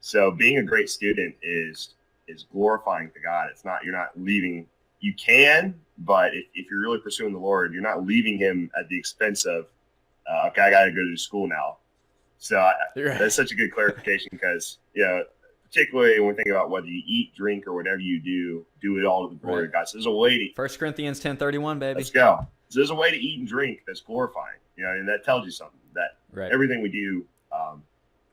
So being a great student is glorifying to God. It's not, you're not leaving. You can, but if you're really pursuing the Lord, you're not leaving him at the expense of, okay, I got to go to school now. So Right. that's such a good clarification because, particularly when we think about whether you eat, drink, or whatever you do it all to the glory Right. of God. So there's a way to, 1 Corinthians 10:31, baby. let's go. So there's a way to eat and drink that's glorifying, and that tells you something that Right. everything we do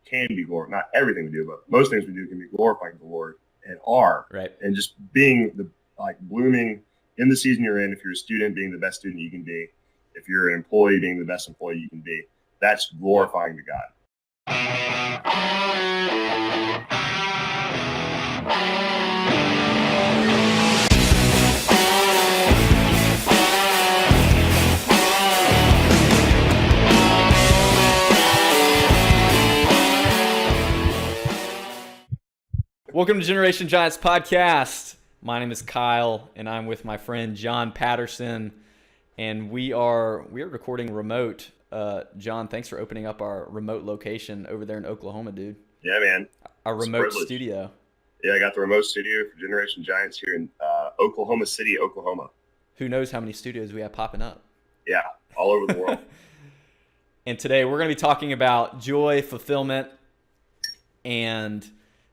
can be glorified. Not everything we do, but most things we do can be glorifying to the Lord and are. Right. And just being blooming in the season you're in. If you're a student, being the best student you can be. If you're an employee, being the best employee you can be. That's glorifying to God. Welcome to Generation Giants podcast. My name is Kyle, and I'm with my friend John Patterson, and we are recording remote. John, thanks for opening up our remote location over there in Oklahoma, dude. Yeah, man. Our remote studio. Yeah, I got the remote studio for Generation Giants here in Oklahoma City, Oklahoma. Who knows how many studios we have popping up? Yeah, all over the world. And today we're going to be talking about joy, fulfillment, and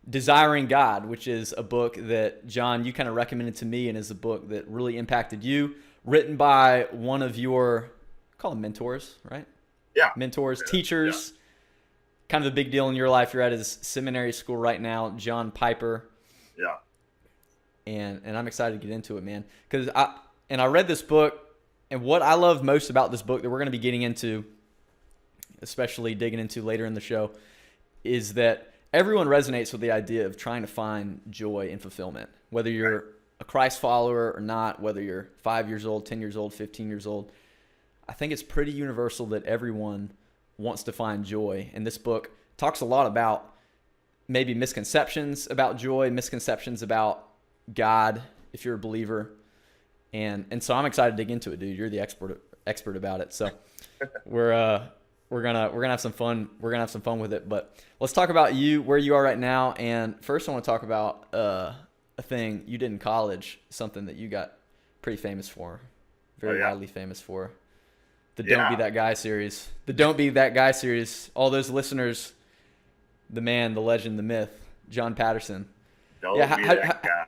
Desiring God, which is a book that, John, you kind of recommended to me and is a book that really impacted you, written by one of your, call them mentors, right? Yeah. Mentors, teachers, kind of a big deal in your life. You're at his seminary school right now, John Piper. Yeah. And I'm excited to get into it, man. Because I read this book, and what I love most about this book that we're going to be getting into, especially digging into later in the show, is that everyone resonates with the idea of trying to find joy and fulfillment, whether you're a Christ follower or not, whether you're 5 years old, 10 years old, 15 years old. I think it's pretty universal that everyone wants to find joy. And this book talks a lot about maybe misconceptions about joy, misconceptions about God, if you're a believer. And so I'm excited to dig into it, dude. You're the expert about it. So we're gonna have some fun. We're gonna have some fun with it. But let's talk about you, where you are right now. And first, I want to talk about a thing you did in college, something that you got pretty famous for, very widely famous for. The Don't Be That Guy series. The Don't Be That Guy series. All those listeners, the man, the legend, the myth, John Patterson. Don't be that guy.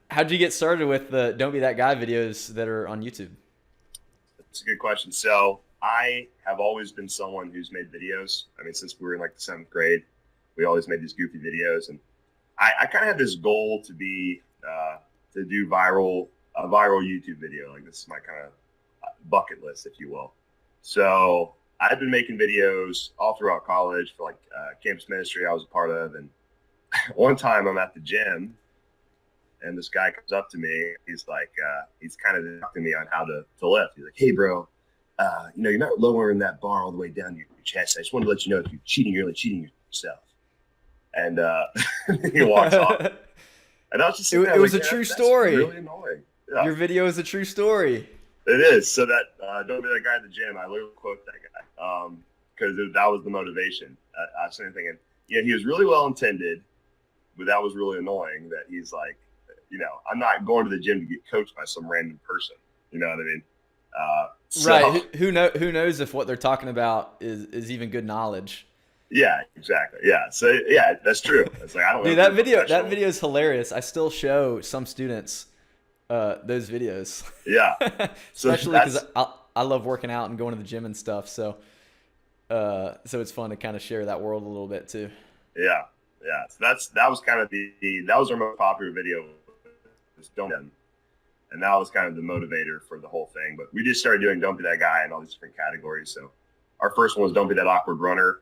How'd you get started with the Don't Be That Guy videos that are on YouTube? That's a good question. So I have always been someone who's made videos. I mean, since we were in the 7th grade, we always made these goofy videos. And I kind of had this goal to be, to do a viral YouTube video. Like, this is my kind of bucket list, if you will. So I've been making videos all throughout college for campus ministry I was a part of. And one time I'm at the gym and this guy comes up to me. He's like, he's kind of instructing me on how to lift. He's like, hey, bro, you're not lowering that bar all the way down to your chest. I just wanted to let you know if you're cheating, you're really cheating yourself. And he walks off. And I was just it was a true story. Really annoying. Yeah. Your video is a true story. It is. So that Don't Be That Guy at the gym, I literally quote that guy because that was the motivation. I was thinking, he was really well intended, but that was really annoying that he's like, I'm not going to the gym to get coached by some random person. You know what I mean? Right. Who knows if what they're talking about is even good knowledge. Yeah, exactly. Yeah. So yeah, that's true. It's like, I don't know. Dude, that video is hilarious. I still show some students those videos. Yeah. Especially because I love working out and going to the gym and stuff. So it's fun to kind of share that world a little bit too. Yeah. Yeah. So that was kind of that was our most popular video. And that was kind of the motivator for the whole thing. But we just started doing Don't Be That Guy in all these different categories. So our first one was Don't Be That Awkward Runner.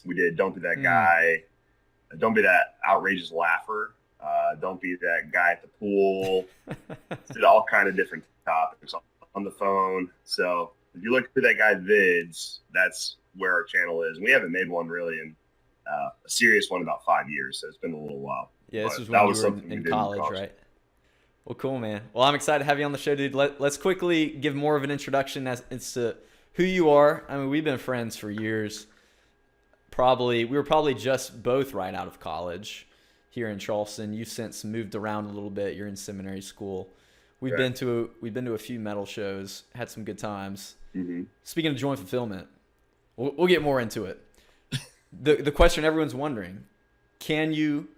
We did Don't Be That Guy. Don't Be That Outrageous Laugher. Don't Be That Guy at the Pool. Did all kind of different topics on the phone. So if you look at That Guy vids, that's where our channel is. And we haven't made one really in a serious one in about 5 years. So it's been a little while. Yeah, this was when you were in college, right? Well, cool, man. Well, I'm excited to have you on the show, dude. Let's quickly give more of an introduction as to who you are. I mean, we've been friends for years, we were probably just both right out of college here in Charleston. You've since moved around a little bit. You're in seminary school. We've Right. been to a few metal shows, had some good times. Hmm. Speaking of joy fulfillment, we'll get more into it. The question everyone's wondering: Can you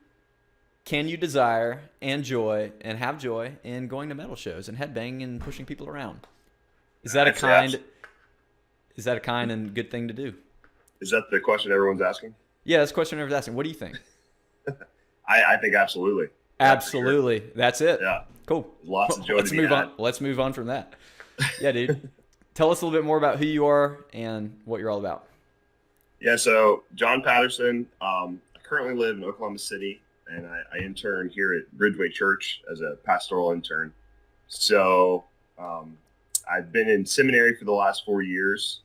desire and joy and have joy in going to metal shows and headbanging and pushing people around? Is that a kind and good thing to do? Is that the question everyone's asking? Yeah, that's the question everyone's asking. What do you think? I think absolutely. Yeah, for sure. Absolutely. That's it. Yeah. Cool. Lots of joy Let's to be move had. on. Let's move on from that. Yeah, dude. Tell us a little bit more about who you are and what you're all about. Yeah, so John Patterson. I currently live in Oklahoma City, and I intern here at Bridgeway Church as a pastoral intern. So I've been in seminary for the last 4 years,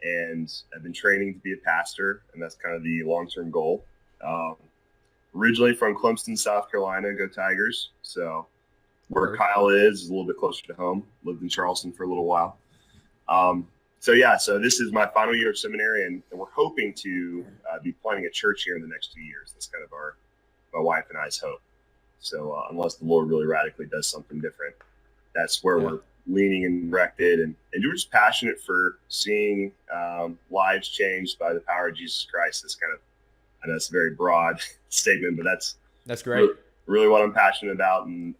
and I've been training to be a pastor, and that's kind of the long-term goal. Originally from Clemson, South Carolina, go Tigers. So where Kyle is a little bit closer to home. Lived in Charleston for a little while. So this is my final year of seminary, and we're hoping to be planting a church here in the next 2 years. That's kind of my wife and I's hope. So unless the Lord really radically does something different, that's where we're leaning and directed. And we're just passionate for seeing lives changed by the power of Jesus Christ. It's kind of, I know it's a very broad statement, but that's great. Really what I'm passionate about. And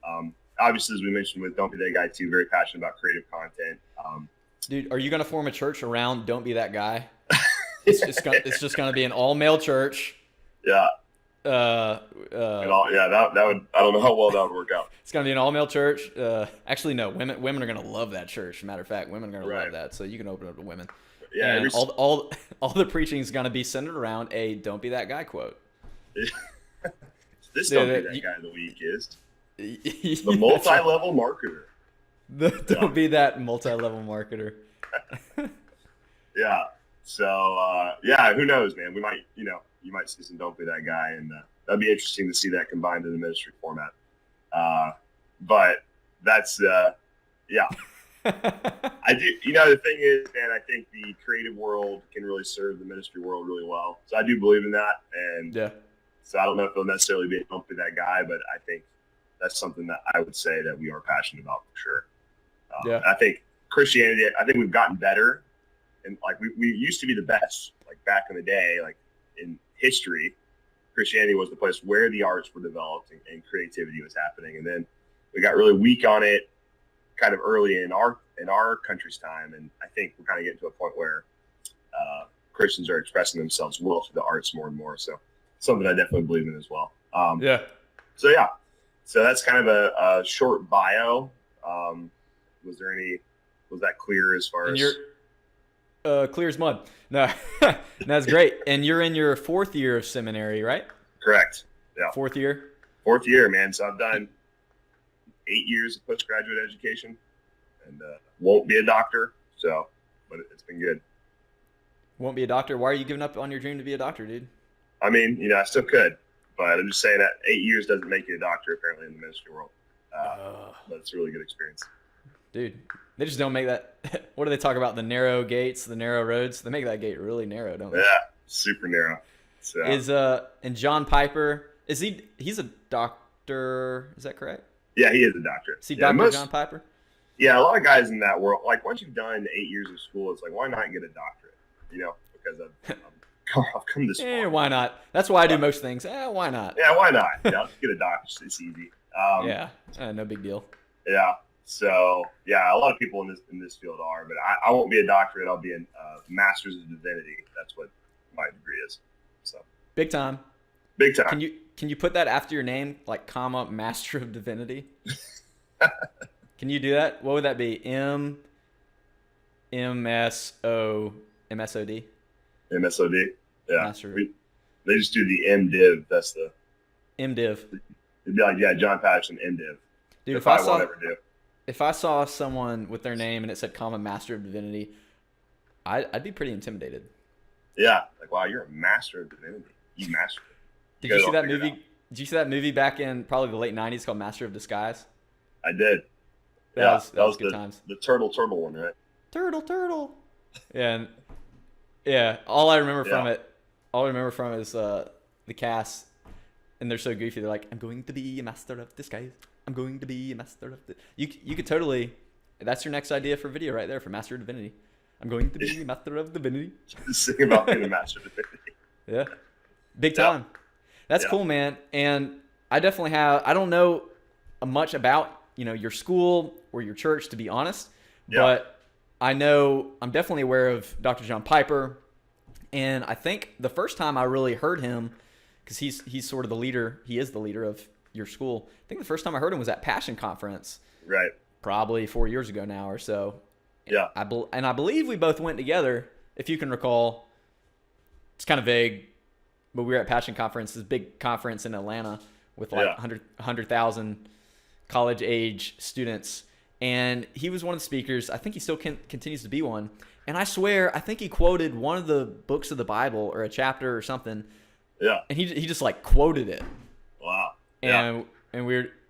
obviously, as we mentioned with Don't Be That Guy too, very passionate about creative content. Dude, are you going to form a church around Don't Be That Guy? It's just going to be an all-male church. Yeah. That would, I don't know how well that would work out. It's going to be an all-male church. Actually, no, women are going to love that church. Matter of fact, women are going to love that. So you can open it up to women. Yeah. And all the preaching is going to be centered around a "Don't Be That Guy" quote. This Don't Be That Guy of the week is the multi-level marketer. Don't be that multi-level marketer. Yeah. So who knows, man? We might, you might see some Don't Be That Guy, and that'd be interesting to see that combined in the ministry format. But that's I do. The thing is, man, I think the creative world can really serve the ministry world really well. So I do believe in that, and so I don't know if it'll necessarily be Don't Be That Guy, but I think that's something that I would say that we are passionate about for sure. I think Christianity, I think we've gotten better, and like we used to be the best, like back in the day, like in history, Christianity was the place where the arts were developed and creativity was happening. And then we got really weak on it kind of early in our country's time. And I think we're kind of getting to a point where Christians are expressing themselves well through the arts more and more. So something I definitely believe in as well. So that's kind of a short bio. Was that clear as far as? Clear as mud. No, that's great. And you're in your 4th year of seminary, right? Correct. Yeah. 4th year? 4th year, man. So I've done 8 years of postgraduate education and won't be a doctor. So, but it's been good. Won't be a doctor? Why are you giving up on your dream to be a doctor, dude? I mean, I still could, but I'm just saying that 8 years doesn't make you a doctor, apparently, in the ministry world. But it's a really good experience. Dude, they just don't make that. What do they talk about? The narrow gates, the narrow roads. They make that gate really narrow, don't they? Yeah, super narrow. So. And John Piper, he's a doctor? Is that correct? Yeah, he is a doctor. Is he Dr. John Piper? Yeah, a lot of guys in that world, like once you've done 8 years of school, it's like, why not get a doctorate? Because I've come this far. Why not? That's why I do most things. Why not? Yeah, why not? Let's get a doctorate. It's easy. No big deal. Yeah. So a lot of people in this field are, but I won't be a doctorate. I'll be a master's of divinity. That's what my degree is. So big time. Big time. Can you put that after your name, like comma Master of Divinity? Can you do that? What would that be? MSOD? MSOD. Yeah. Master. They just do the MDiv. That's the MDiv. It'd be like John Patterson MDiv. Dude, if I saw someone with their name and it said comma Master of Divinity, I'd be pretty intimidated. Yeah, like wow, you're a Master of Divinity. You mastered it. Did you see that movie? Did you see that movie back in probably the late '90s called Master of Disguise? I did. That was good times. The turtle one, right? Turtle. Yeah, all I remember from it all I remember from is the cast, and they're so goofy. They're like, "I'm going to be a master of disguise. I'm going to be a master of the." You could totally. That's your next idea for video right there for Master of Divinity. I'm going to be a master of divinity. Sing about being a master of divinity. Yeah, big time. Yeah. That's cool, man. And I definitely have. I don't know much about your school or your church, to be honest. Yeah. But I know I'm definitely aware of Dr. John Piper, and I think the first time I really heard him, because he's sort of the leader. He is the leader of your school. I think the first time I heard him was at Passion Conference. Right. Probably 4 years ago now or so. Yeah. And I believe we both went together, if you can recall. It's kind of vague, but we were at Passion Conference, this big conference in Atlanta with like 100,000 college-age students. And he was one of the speakers. I think he still continues to be one. And I swear, I think he quoted one of the books of the Bible or a chapter or something. Yeah. And he just like quoted it. Wow. And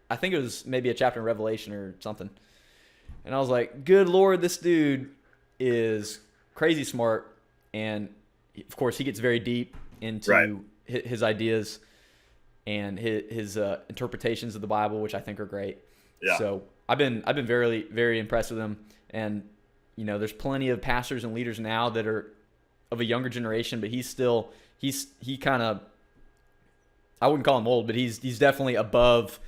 I think it was maybe a chapter in Revelation or something. And I was like, good Lord, this dude is crazy smart. And, of course, he gets very deep into his ideas and his interpretations of the Bible, which I think are great. Yeah. So I've been very, very impressed with him. And, there's plenty of pastors and leaders now that are of a younger generation, but he kind of, I wouldn't call him old, but he's definitely above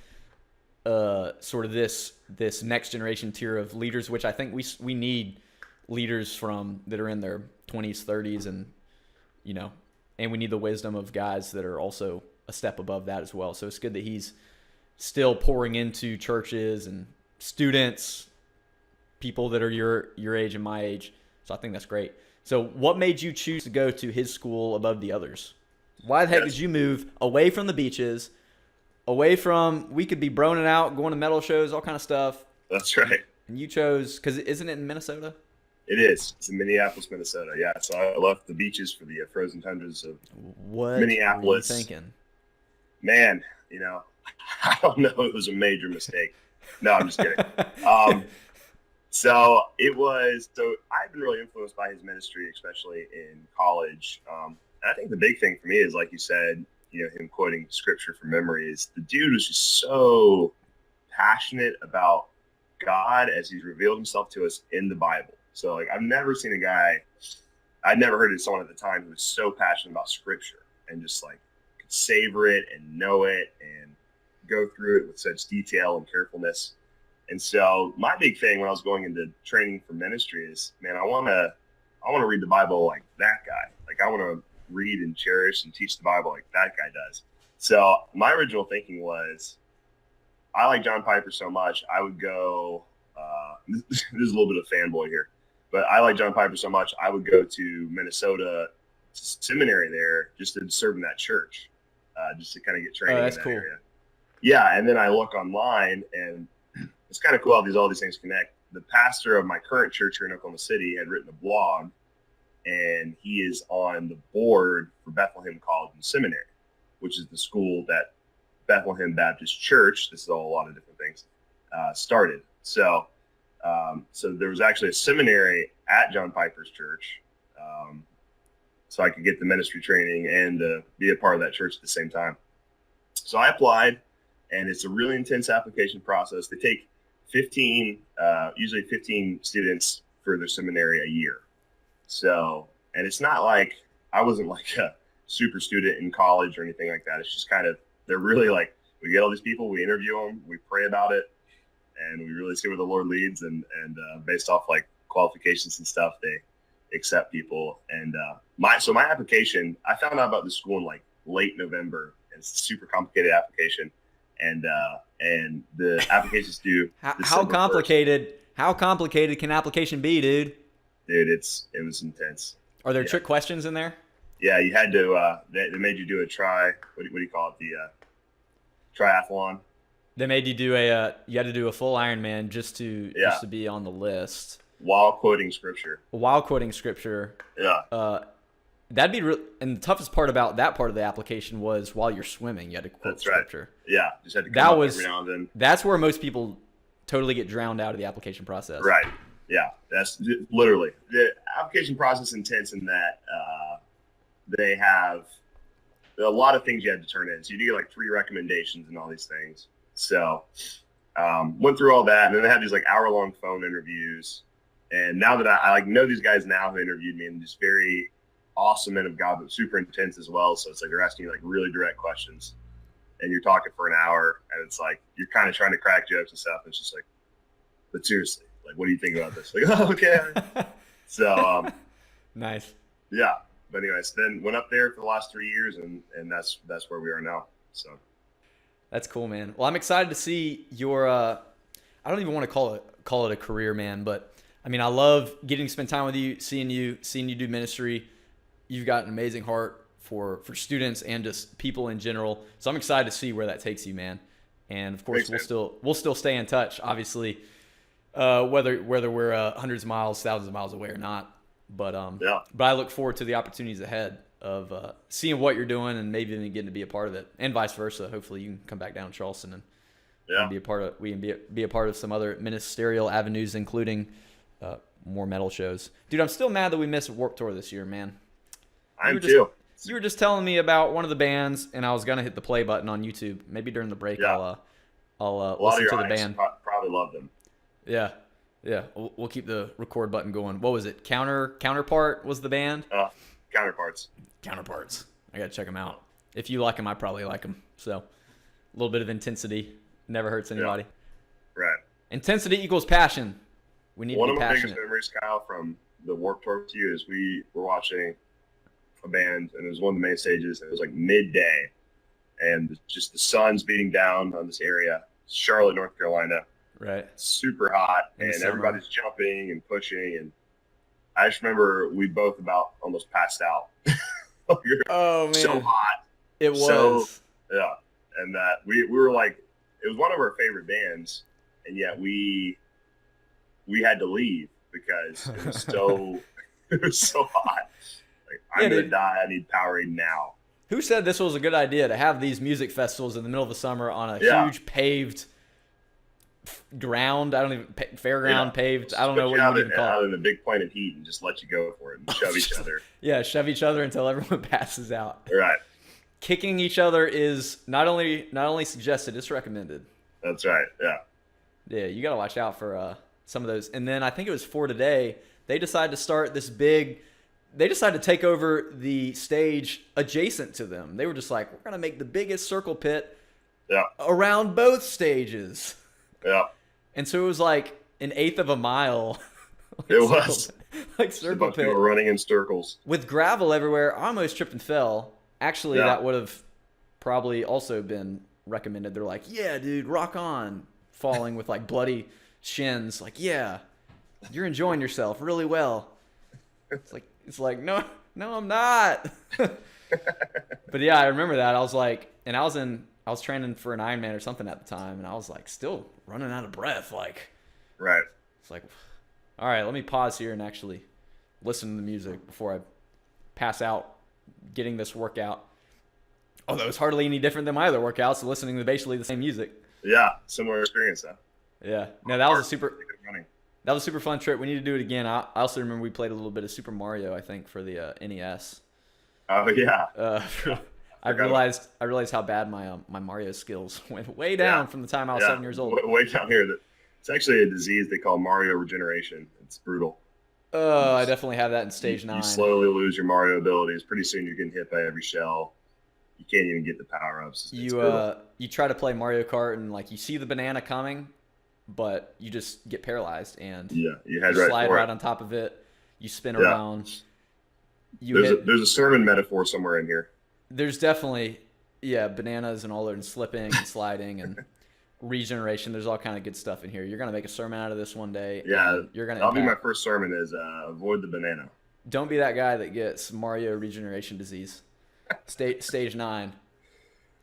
sort of this next generation tier of leaders, which I think we need leaders that are in their 20s, 30s, and and we need the wisdom of guys that are also a step above that as well. So it's good that he's still pouring into churches and students, people that are your age and my age. So I think that's great. So what made you choose to go to his school above the others? Why the heck did you move away from the beaches? Away from, we could be broning out, going to metal shows, all kind of stuff. That's right. And you chose, because isn't it in Minnesota? It is. It's in Minneapolis, Minnesota. Yeah. So I left the beaches for the frozen tundras of Minneapolis. What were you thinking? Man, I don't know. It was a major mistake. No, I'm just kidding. So I've been really influenced by his ministry, especially in college. And I think the big thing for me is, like you said, him quoting scripture from memory, is the dude was just so passionate about God as he's revealed himself to us in the Bible. So like, I'd never heard of someone at the time who was so passionate about scripture and just like could savor it and know it and go through it with such detail and carefulness. And so my big thing when I was going into training for ministry is, man, I want to read the Bible like that guy. Like I want to read and cherish and teach the Bible like that guy does. So my original thinking was, I like John Piper so much, I would go, this is a little bit of fanboy here, but I like John Piper so much, I would go to Minnesota seminary there just to serve in that church, just to kind of get training in that area. Yeah, and then I look online, and it's kind of cool how all these things connect. The pastor of my current church here in Oklahoma City had written a blog, and he is on the board for Bethlehem College and Seminary, which is the school that Bethlehem Baptist Church, this is all a lot of different things, started. So there was actually a seminary at John Piper's church, so I could get the ministry training and be a part of that church at the same time. So I applied, and it's a really intense application process. They take usually 15 students for their seminary a year. So, and it's not like, I wasn't like a super student in college or anything like that. It's just kind of, they're really like, we get all these people, we interview them, we pray about it, and we really see where the Lord leads. And based off like qualifications and stuff, they accept people. And my application, I found out about this school in like late November. And it's a super complicated application. And the application's due. How complicated? 1st. How complicated can application be, dude? Dude, it was intense. Are there trick questions in there? Yeah, you had to. They made you do a what do you call it? The triathlon. They made you do you had to do a full Ironman just to be on the list. While quoting scripture. Yeah. That'd be and the toughest part about that part of the application was while you're swimming, you had to quote scripture. Right. Yeah, just had to come up every now and then. That's where most people totally get drowned out of the application process. Right. Yeah, that's literally the application process. Intense in that they have a lot of things you had to turn in. So you do get like 3 recommendations and all these things. So went through all that, and then they had these like hour-long phone interviews. And now that I like know these guys now who interviewed me, and just very awesome men of God, but super intense as well. So it's like they're asking you like really direct questions, and you're talking for an hour, and it's like you're kind of trying to crack jokes and stuff. And it's just like, but seriously, like, what do you think about this? Like, oh, okay. So nice. Yeah. But anyways, then went up there for the last 3 years, and that's where we are now. So that's cool, man. Well, I'm excited to see your. I don't even want to call it a career, man, but I mean, I love getting to spend time with you, seeing you do ministry. You've got an amazing heart for students and just people in general. So I'm excited to see where that takes you, man. And of course, Thanks, we'll still stay in touch, obviously, whether we're hundreds of miles, thousands of miles away or not. But but I look forward to the opportunities ahead of seeing what you're doing and maybe even getting to be a part of it, and vice versa. Hopefully, you can come back down to Charleston and be a part of. We can be a part of some other ministerial avenues, including more metal shows. Dude, I'm still mad that we missed Warped Tour this year, man. I'm too. You were just telling me about one of the bands, and I was gonna hit the play button on YouTube. Maybe during the break, I'll listen to the band. Probably love them. Yeah. Yeah, we'll keep the record button going. What was it? Counterpart was the band? Counterparts. Counterparts. I got to check them out. If you like them, I probably like them. So, a little bit of intensity never hurts anybody. Yeah. Right. Intensity equals passion. We need to be passionate. One of my biggest memories, Kyle, from the Warped Tour with you is we were watching a band, and it was one of the main stages, and it was like midday, and just the sun's beating down on this area, Charlotte, North Carolina. Right. Super hot, and everybody's jumping and pushing, and I just remember we both about almost passed out. Oh man, so hot. It was. So, yeah, and that we were like, it was one of our favorite bands, and yet we had to leave because it was so it was so hot. Like, I'm gonna die. I need Powerade now. Who said this was a good idea to have these music festivals in the middle of the summer on a huge paved ground? I don't even fairground paved. I don't know what you would even call it. Out in a big point of heat and just let you go for it and shove each other. Yeah, shove each other until everyone passes out. Right. Kicking each other is not only suggested, it's recommended. That's right. Yeah. Yeah, you got to watch out for some of those. And then I think it was For Today, they decided to start this big. They decided to take over the stage adjacent to them. They were just like, we're gonna make the biggest circle pit around both stages. Yeah. And so it was like an eighth of a mile. It was. Like circle pit. People were running in circles. With gravel everywhere. I almost tripped and fell. Actually, that would have probably also been recommended. They're like, yeah, dude, rock on. Falling with like bloody shins. Like, yeah, you're enjoying yourself really well. It's like, no, I'm not. But yeah, I remember that. I was like, and I was training for an Ironman or something at the time, and I was like still running out of breath. Like, right. It's like, all right, let me pause here and actually listen to the music before I pass out getting this workout. Although it's hardly any different than my other workouts, listening to basically the same music. Yeah, similar experience, though. Yeah. No, that was a super fun trip. We need to do it again. I also remember we played a little bit of Super Mario, I think, for the NES. Oh yeah. I realized how bad my Mario skills went way down from the time I was 7 years old. Way down here. It's actually a disease they call Mario regeneration. It's brutal. I definitely have that in stage 9. You slowly lose your Mario abilities. Pretty soon you're getting hit by every shell. You can't even get the power-ups. You try to play Mario Kart and like you see the banana coming, but you just get paralyzed and you slide right on top of it. You spin around. There's a sermon metaphor somewhere in here. There's definitely bananas and all that, and slipping and sliding and regeneration. There's all kind of good stuff in here. You're gonna make a sermon out of this one day. Yeah, you're gonna. That'll be my first sermon is avoid the banana. Don't be that guy that gets Mario regeneration disease. Stage 9.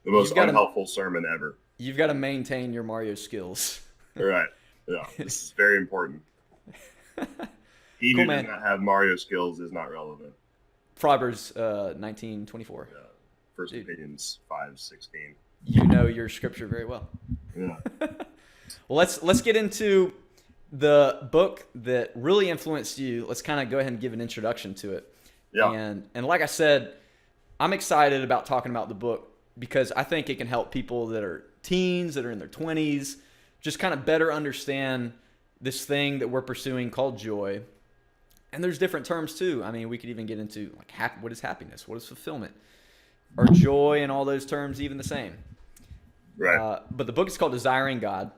The most unhelpful sermon ever. You've got to maintain your Mario skills. Right. Yeah. This is very important. He who does not have Mario skills is not relevant. Proverbs 19:24. Yeah. First Opinions 5:16. You know your scripture very well. Yeah. Well, let's get into the book that really influenced you. Let's kind of go ahead and give an introduction to it. Yeah. And like I said, I'm excited about talking about the book because I think it can help people that are teens, that are in their 20s, just kind of better understand this thing that we're pursuing called joy. And there's different terms too. I mean, we could even get into like what is happiness? What is fulfillment? Are joy and all those terms even the same? Right. But the book is called Desiring God.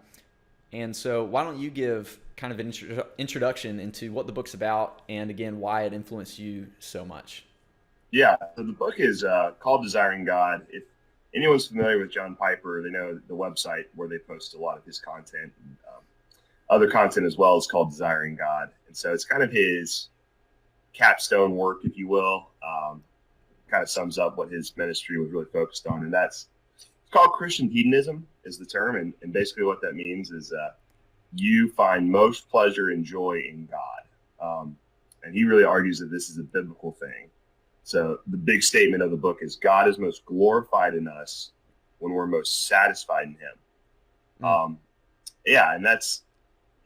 And so why don't you give kind of an introduction into what the book's about and, again, why it influenced you so much? Yeah. So the book is called Desiring God. If anyone's familiar with John Piper, they know the website where they post a lot of his content and other content as well is called Desiring God. And so it's kind of his capstone work, if you will. Kind of sums up what his ministry was really focused on. And it's called Christian hedonism is the term. And basically what that means is you find most pleasure and joy in God. And he really argues that this is a biblical thing. So the big statement of the book is God is most glorified in us when we're most satisfied in him. Yeah, and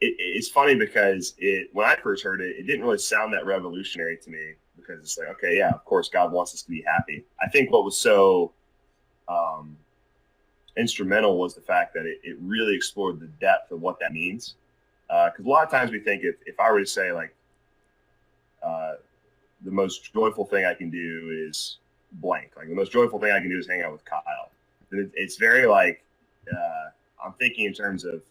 it's funny because when I first heard it, it didn't really sound that revolutionary to me because it's like, okay, yeah, of course God wants us to be happy. I think what was so instrumental was the fact that it really explored the depth of what that means. Because a lot of times we think if I were to say like the most joyful thing I can do is blank, like the most joyful thing I can do is hang out with Kyle. It's very like I'm thinking in terms of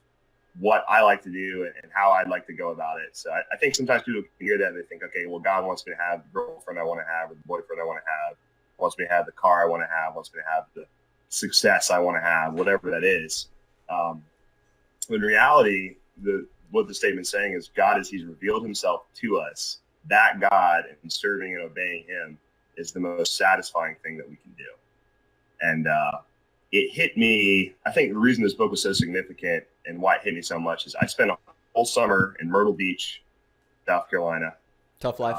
what I like to do and how I'd like to go about it. So I think sometimes people can hear that and they think, okay, well, God wants me to have the girlfriend I want to have or the boyfriend I want to have, wants me to have the car I want to have, wants me to have the success I want to have, whatever that is. In reality, what the statement's saying is he's revealed himself to us. That God and serving and obeying him is the most satisfying thing that we can do. And it hit me. I think the reason this book was so significant and why it hit me so much is I spent a whole summer in Myrtle Beach, South Carolina. Tough life.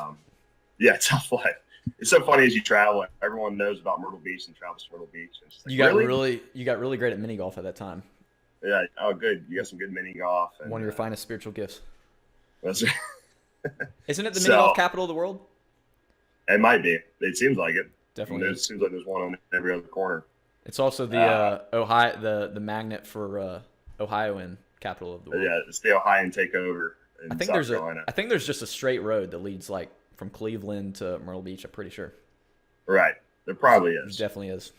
Yeah, tough life. It's so funny as you travel. Everyone knows about Myrtle Beach and travels to Myrtle Beach. And like, you got really great at mini golf at that time. Yeah. Oh, good. You got some good mini golf. And, one of your finest spiritual gifts. That's it. Isn't it the mini golf capital of the world? It might be. It seems like it. Definitely. It seems like there's one on every other corner. It's also the Ohio, the magnet for Ohioan capital of the world. Yeah, it's the Ohioan takeover in South Carolina. I think there's just a straight road that leads like from Cleveland to Myrtle Beach. I'm pretty sure. Right, there probably is. There definitely is.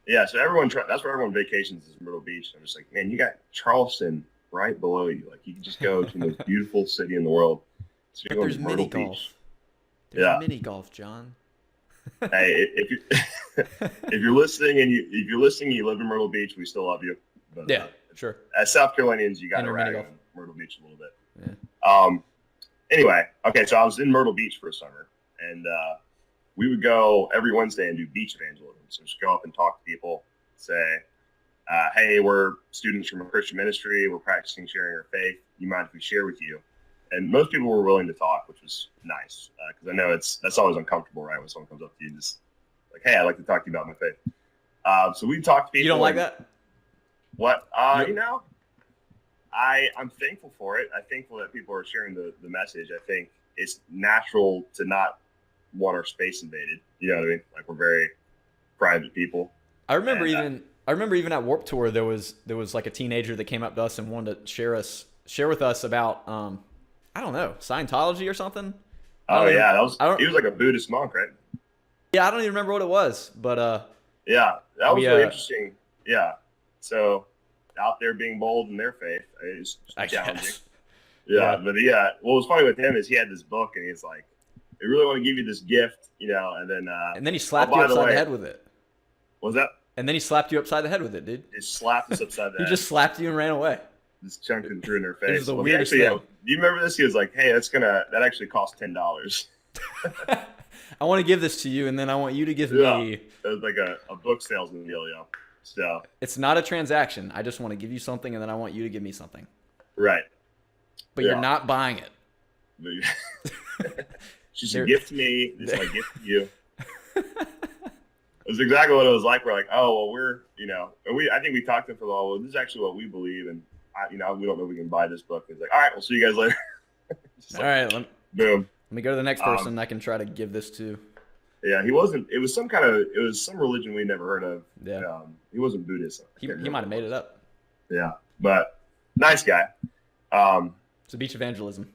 Yeah, so that's where everyone vacations is Myrtle Beach. I'm just like, man, you got Charleston right below you. Like you can just go to the most beautiful city in the world. So but there's mini golf. There's mini golf, John. Hey, if you're listening and you live in Myrtle Beach, we still love you. But, yeah, sure. As South Carolinians, you got to rag on Myrtle Beach a little bit. Yeah. Anyway, okay, so I was in Myrtle Beach for a summer, and we would go every Wednesday and do beach evangelism. So just go up and talk to people, say, hey, we're students from a Christian ministry. We're practicing sharing our faith. You mind if we share with you? And most people were willing to talk, which was nice because I know that's always uncomfortable, right? When someone comes up to you, just like, "Hey, I'd like to talk to you about my faith." So we talked to people. You don't like that? What? You know, I'm thankful for it. I'm thankful that people are sharing the message. I think it's natural to not want our space invaded. You know what I mean? Like we're very private people. I remember even at Warped Tour there was like a teenager that came up to us and wanted to share with us about I don't know, Scientology or something. Oh yeah, he was like a Buddhist monk, right? Yeah, I don't even remember what it was, but yeah, that was really interesting. Yeah, so out there being bold in their faith is challenging. Yeah, but what was funny with him is he had this book and he's like, "I really want to give you this gift," you know, and then he slapped you upside the head with it. What was that? And then he slapped you upside the head with it, dude. He slapped us upside the head. He just slapped you and ran away. Just chunked it through in their face. It was the weirdest thing. Do you remember this? He was like, "Hey, that actually cost $10." I want to give this to you, and then I want you to give me. It was like a book salesman deal, So it's not a transaction. I just want to give you something, and then I want you to give me something. Right. But you're not buying it. It's just a gift to me. It's my gift to you. It was exactly what it was like. We're like, oh, well, I think we talked to him for a while. Well, this is actually what we believe, and we don't know if we can buy this book. He's like, all right, we'll see you guys later. All right, boom. Let me go to the next person I can try to give this to. Yeah, he wasn't. It was some kind of. It was some religion we never heard of. Yeah. He wasn't Buddhist. I He can't might remember have what made it it was. up. Yeah, but nice guy. Um, It's a beach evangelism.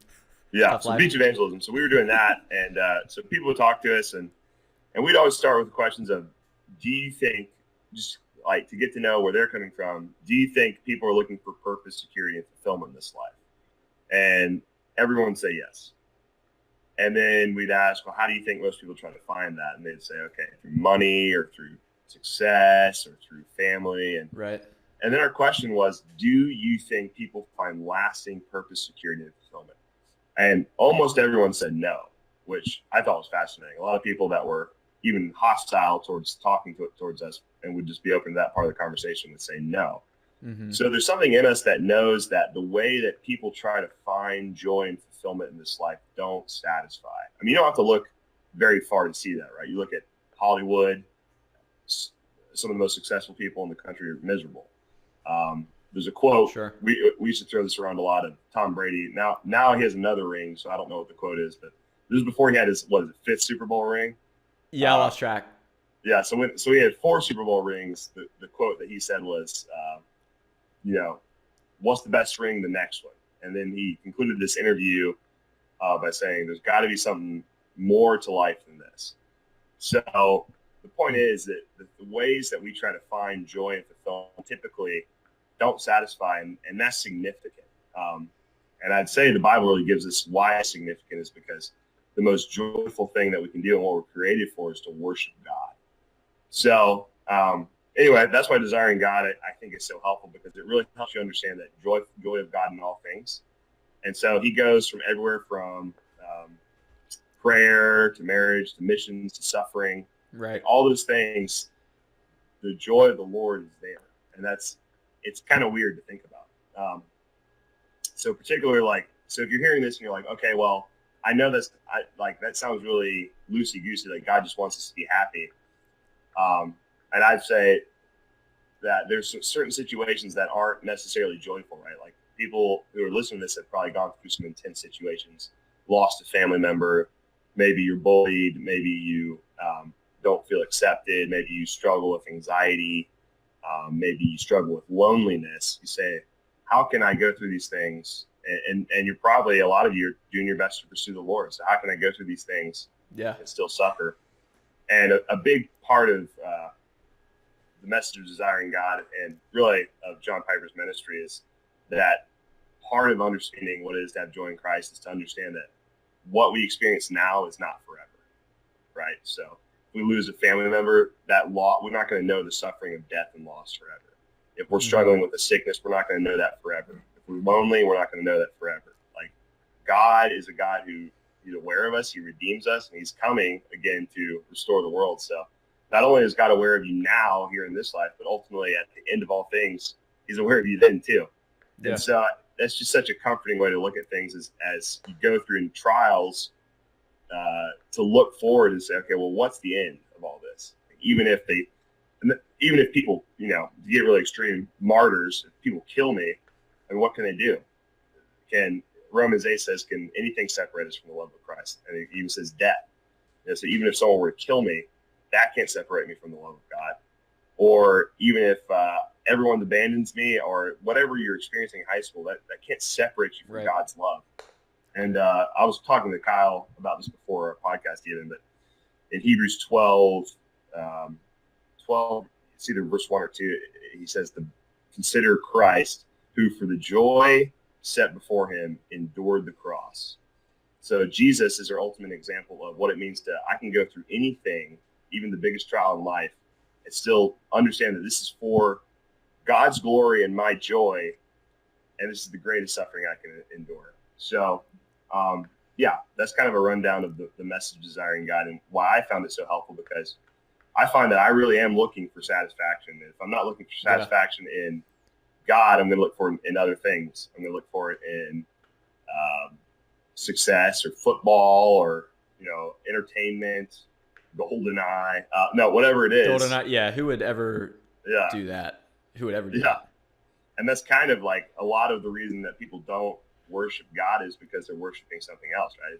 yeah, Tough so life. beach evangelism. So we were doing that, and so people would talk to us, and we'd always start with the questions of, do you think, just like to get to know where they're coming from, do you think people are looking for purpose, security, and fulfillment in this life? And everyone would say yes. And then we'd ask, well, how do you think most people try to find that? And they'd say, okay, through money or through success or through family. Right. And then our question was, do you think people find lasting purpose, security, and fulfillment? And almost everyone said no, which I thought was fascinating. A lot of people that were even hostile towards talking towards us and would just be open to that part of the conversation would say no. Mm-hmm. So there's something in us that knows that the way that people try to find joy and fulfillment in this life don't satisfy. I mean, you don't have to look very far to see that, right? You look at Hollywood, some of the most successful people in the country are miserable. There's a quote, Sure. we used to throw this around a lot, of Tom Brady. Now he has another ring, so I don't know what the quote is, but this was before he had his, fifth Super Bowl ring? Yeah, I lost track. Yeah, so he had 4 Super Bowl rings. The quote that he said was, what's the best ring? The next one. And then he concluded this interview by saying, there's got to be something more to life than this. So the point is that the ways that we try to find joy and fulfillment typically don't satisfy, and that's significant. And I'd say the Bible really gives us why it's significant is because the most joyful thing that we can do and what we're created for is to worship God. So anyway, that's why desiring God, I think, is so helpful, because it really helps you understand that joy of God in all things. And so he goes from everywhere from prayer to marriage to missions to suffering. Right. All those things, the joy of the Lord is there. And it's kind of weird to think about. So particularly so if you're hearing this and you're like, okay, well, I know that sounds really loosey-goosey, like God just wants us to be happy. And I'd say that there's certain situations that aren't necessarily joyful, right? Like people who are listening to this have probably gone through some intense situations, lost a family member, maybe you're bullied, maybe you don't feel accepted, maybe you struggle with anxiety, maybe you struggle with loneliness. You say, how can I go through these things? And you're probably, a lot of you are doing your best to pursue the Lord. So how can I go through these things and still suffer? And a big part of the message of desiring God, and really of John Piper's ministry, is that part of understanding what it is to have joy in Christ is to understand that what we experience now is not forever, right? So if we lose a family member, we're not going to know the suffering of death and loss forever. If we're struggling with a sickness, we're not going to know that forever. If we're lonely, we're not going to know that forever. Like, God is a God who he's aware of us, he redeems us, and he's coming again to restore the world. So not only is God aware of you now here in this life, but ultimately at the end of all things, he's aware of you then too. Yeah. And so that's just such a comforting way to look at things as you go through in trials, to look forward and say, okay, well, what's the end of all this? Even if people, get really extreme martyrs, if people kill me, I mean, what can they do? Romans 8 says, can anything separate us from the love of Christ? And it even says death. So even if someone were to kill me, that can't separate me from the love of God. Or even if everyone abandons me, or whatever you're experiencing in high school, that can't separate you from God's love. And I was talking to Kyle about this before our podcast even, but in Hebrews 12, it's either verse 1 or 2, he says, consider Christ, who for the joy set before him endured the cross. So Jesus is our ultimate example of what it means I can go through anything, even the biggest trial in life, and still understand that this is for God's glory and my joy, and this is the greatest suffering I can endure. So, that's kind of a rundown of the message of desiring God and why I found it so helpful, because I find that I really am looking for satisfaction. If I'm not looking for satisfaction in God, I'm going to look for it in other things. I'm going to look for it in success or football or, entertainment, GoldenEye, whatever it is. GoldenEye, yeah. Who would ever do that? Who would ever do that? And that's kind of like a lot of the reason that people don't worship God is because they're worshiping something else, right?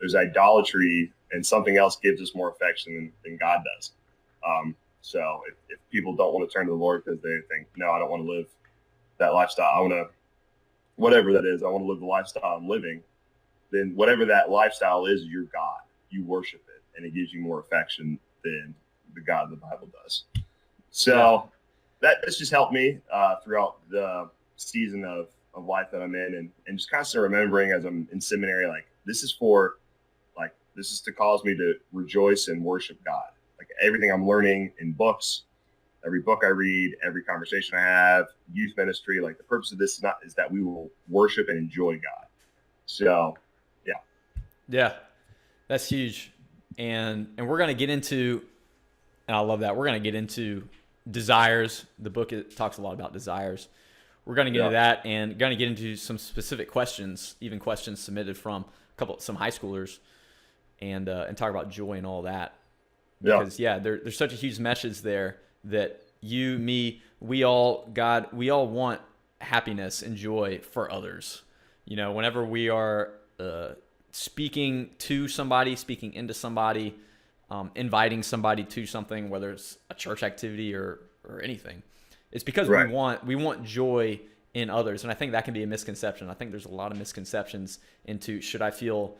there's idolatry, and something else gives us more affection than God does. So if people don't want to turn to the Lord because they think, no, I don't want to live that lifestyle, I want to, whatever that is, I want to live the lifestyle I'm living, then whatever that lifestyle is your God. You worship it, and it gives you more affection than the God the Bible does. So that's just helped me throughout the season of life that I'm in, and just constantly remembering as I'm in seminary, like this is to cause me to rejoice and worship God. Like everything I'm learning in books, every book I read, every conversation I have, youth ministry, like the purpose of this is that we will worship and enjoy God. So, yeah. Yeah, that's huge. And we're going to get into, and I love that, we're going to get into desires. The book talks a lot about desires. We're going to get into that, and going to get into some specific questions, even questions submitted from some high schoolers, and talk about joy and all that. Because there's such a huge message there that you, me, we all want happiness and joy for others. You know, whenever we are speaking to somebody, speaking into somebody, inviting somebody to something, whether it's a church activity or anything, it's because we want joy in others. And I think that can be a misconception. I think there's a lot of misconceptions into should I feel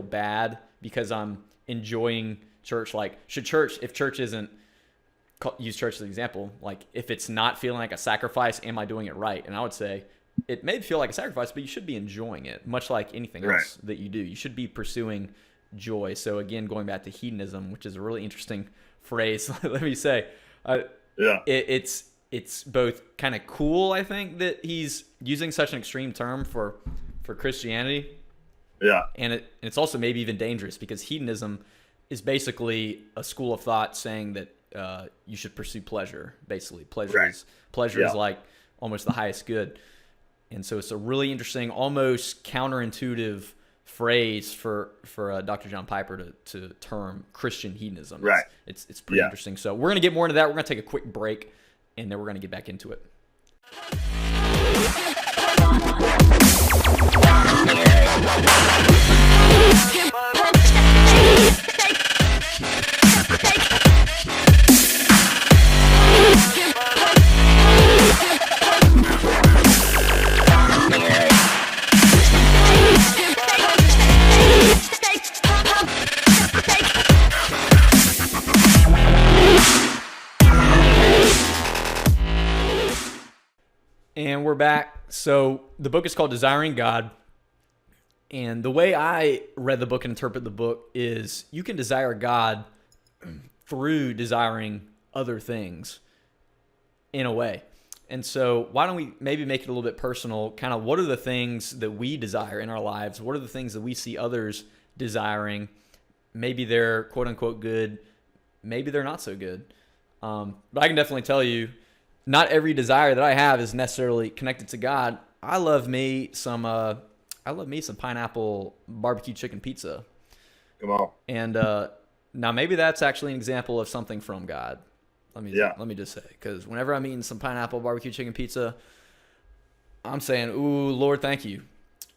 bad because I'm enjoying church? Like, if church isn't, use church as an example, like if it's not feeling like a sacrifice, am I doing it right? And I would say it may feel like a sacrifice, but you should be enjoying it, much like anything else that you do. You should be pursuing joy. So again, going back to hedonism, which is a really interesting phrase, let me say, it's both kind of cool, I think, that he's using such an extreme term for Christianity. Yeah. And it's also maybe even dangerous because hedonism is basically a school of thought saying that you should pursue pleasure. Basically, pleasure is like almost the highest good, and so it's a really interesting, almost counterintuitive phrase for Dr. John Piper to term Christian hedonism. Right. It's pretty interesting. So we're gonna get more into that. We're gonna take a quick break, and then we're gonna get back into it. And we're back. So the book is called Desiring God. And the way I read the book and interpret the book is you can desire God through desiring other things in a way. And so why don't we maybe make it a little bit personal? Kind of what are the things that we desire in our lives? What are the things that we see others desiring? Maybe they're quote unquote good. Maybe they're not so good. But I can definitely tell you, not every desire that I have is necessarily connected to God. I love me some pineapple barbecue chicken pizza. Come on. And now maybe that's actually an example of something from God. Let me just say, because whenever I'm eating some pineapple barbecue chicken pizza, I'm saying, "Ooh, Lord, thank you."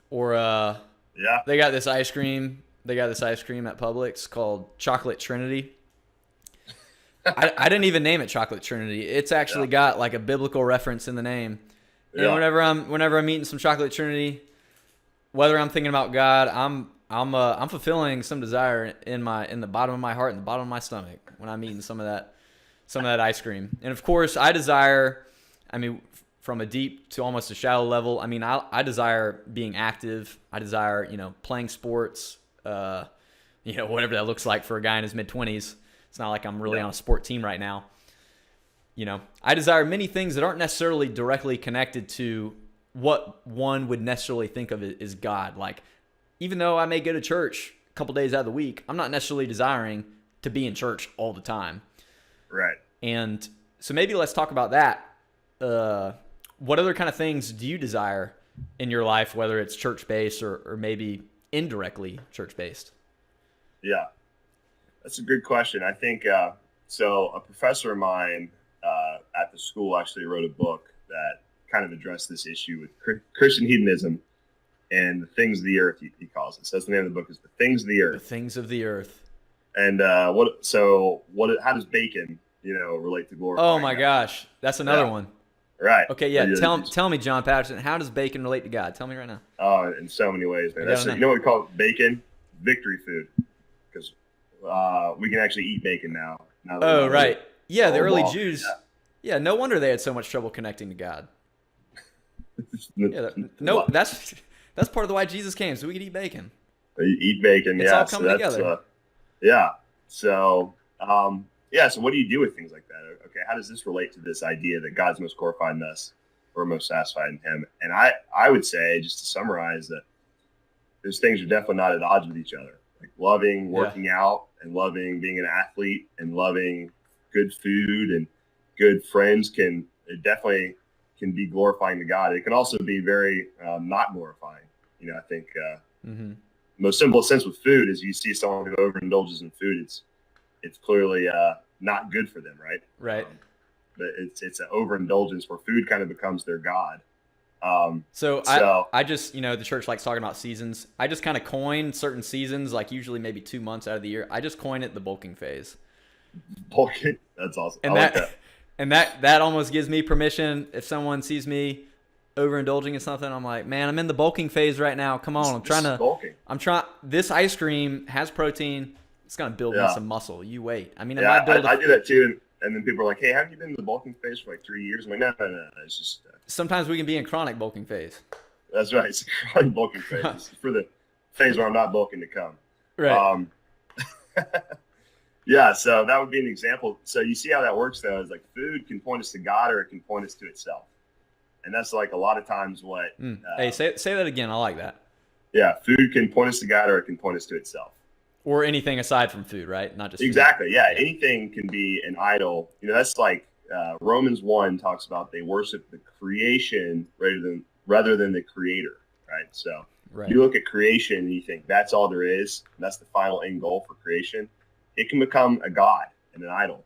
Or they got this ice cream. They got this ice cream at Publix called Chocolate Trinity. I didn't even name it Chocolate Trinity. It's actually got like a biblical reference in the name. And whenever I'm eating some Chocolate Trinity, whether I'm thinking about God, I'm fulfilling some desire in the bottom of my heart and the bottom of my stomach when I'm eating some of that ice cream. And of course, I desire, from a deep to almost a shallow level, I desire being active. I desire, playing sports, whatever that looks like for a guy in his mid-20s. It's not like I'm really on a sport team right now. I desire many things that aren't necessarily directly connected to what one would necessarily think of it as God. Like, even though I may go to church a couple days out of the week, I'm not necessarily desiring to be in church all the time. Right. And so maybe let's talk about that. What other kind of things do you desire in your life, whether it's church-based or maybe indirectly church-based? Yeah, that's a good question. I think, so a professor of mine at the school actually wrote a book that kind of addressed this issue with Christian hedonism. and the things of the earth. He calls it. So that's the name of the book, is The Things of the The Earth. things of the earth. And how does bacon, relate to glorifying Oh my God? gosh, that's another Yeah. one. Right. Okay, yeah. Tell me, John Patterson, how does bacon relate to God? Tell me right now. In so many ways, man. I gotta know. You know what we call bacon? Victory food, because we can actually eat bacon now. Oh, right. Yeah, the early law. Jews. Yeah, no wonder they had so much trouble connecting to God. Yeah, no, that's part of the why Jesus came, so we could eat bacon. Eat bacon. It's yeah, all coming together. Yeah. So, So what do you do with things like that? Okay, how does this relate to this idea that God's most glorified in us, or most satisfied in Him? And I would say, just to summarize, that those things are definitely not at odds with each other. Like loving working out, and loving being an athlete, and loving good food and good friends definitely can be glorifying to God. It can also be very not glorifying. I think most simplest sense with food is, you see someone who overindulges in food, it's clearly not good for them, right? Right. But it's an overindulgence where food kind of becomes their God. I just, the church likes talking about seasons. I just kind of coin certain seasons, like usually maybe 2 months out of the year. I just coin it the bulking phase. Bulking, that's awesome. And like that. And that almost gives me permission. If someone sees me overindulging in something, I'm like, man, I'm in the bulking phase right now. Come on, this ice cream has protein. It's gonna build me some muscle. You wait. I mean, I do that too. And then people are like, hey, haven't you been in the bulking phase for like 3 years? I'm like, no. It's just. Sometimes we can be in chronic bulking phase. That's right. It's a chronic bulking phase. It's for the phase where I'm not bulking to come. Right. Yeah, so that would be an example. So you see how that works, though, is like food can point us to God, or it can point us to itself. And that's like a lot of times what. Hey, say that again. I like that. Yeah, food can point us to God, or it can point us to itself. Or anything aside from food, right? Not just exactly. Food. Yeah, anything can be an idol. That's like Romans 1 talks about they worship the creation rather than the creator, right? So you look at creation and you think that's all there is. That's the final end goal for creation. It can become a god and an idol.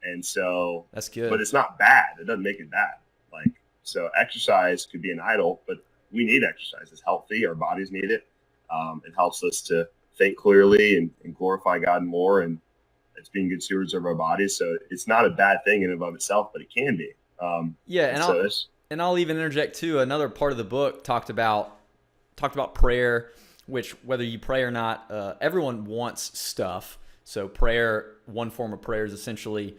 And so that's good. But it's not bad. It doesn't make it bad. So exercise could be an idol, but we need exercise. It's healthy. Our bodies need it. It helps us to think clearly and glorify God more, and it's being good stewards of our bodies. So it's not a bad thing in and of itself, but it can be. I'll even interject too. Another part of the book talked about prayer, which whether you pray or not, everyone wants stuff. So prayer, one form of prayer, is essentially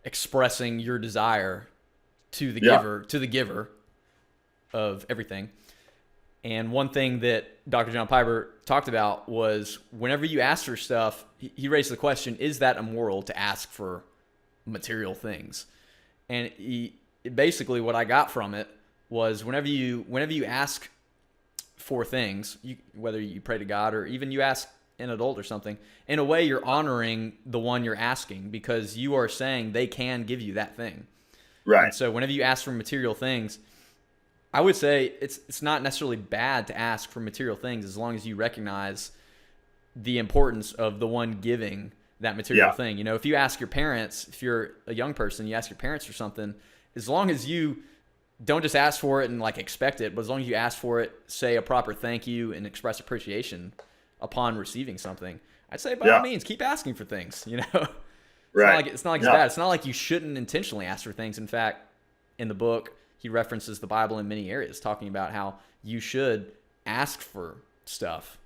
expressing your desire to the giver of everything. And one thing that Dr. John Piper talked about was whenever you ask for stuff, he raised the question, is that immoral to ask for material things? And basically what I got from it was whenever you ask for things, whether you pray to God or even you ask an adult or something, in a way you're honoring the one you're asking, because you are saying they can give you that thing. Right. And so whenever you ask for material things, I would say it's not necessarily bad to ask for material things as long as you recognize the importance of the one giving that material thing. If you ask your parents, if you're a young person, you ask your parents for something, as long as you don't just ask for it and expect it, but as long as you ask for it, say a proper thank you and express appreciation upon receiving something, I'd say by all means keep asking for things. Right. It's not like it's bad. It's not like you shouldn't intentionally ask for things. In fact, in the book, he references the Bible in many areas, talking about how you should ask for stuff,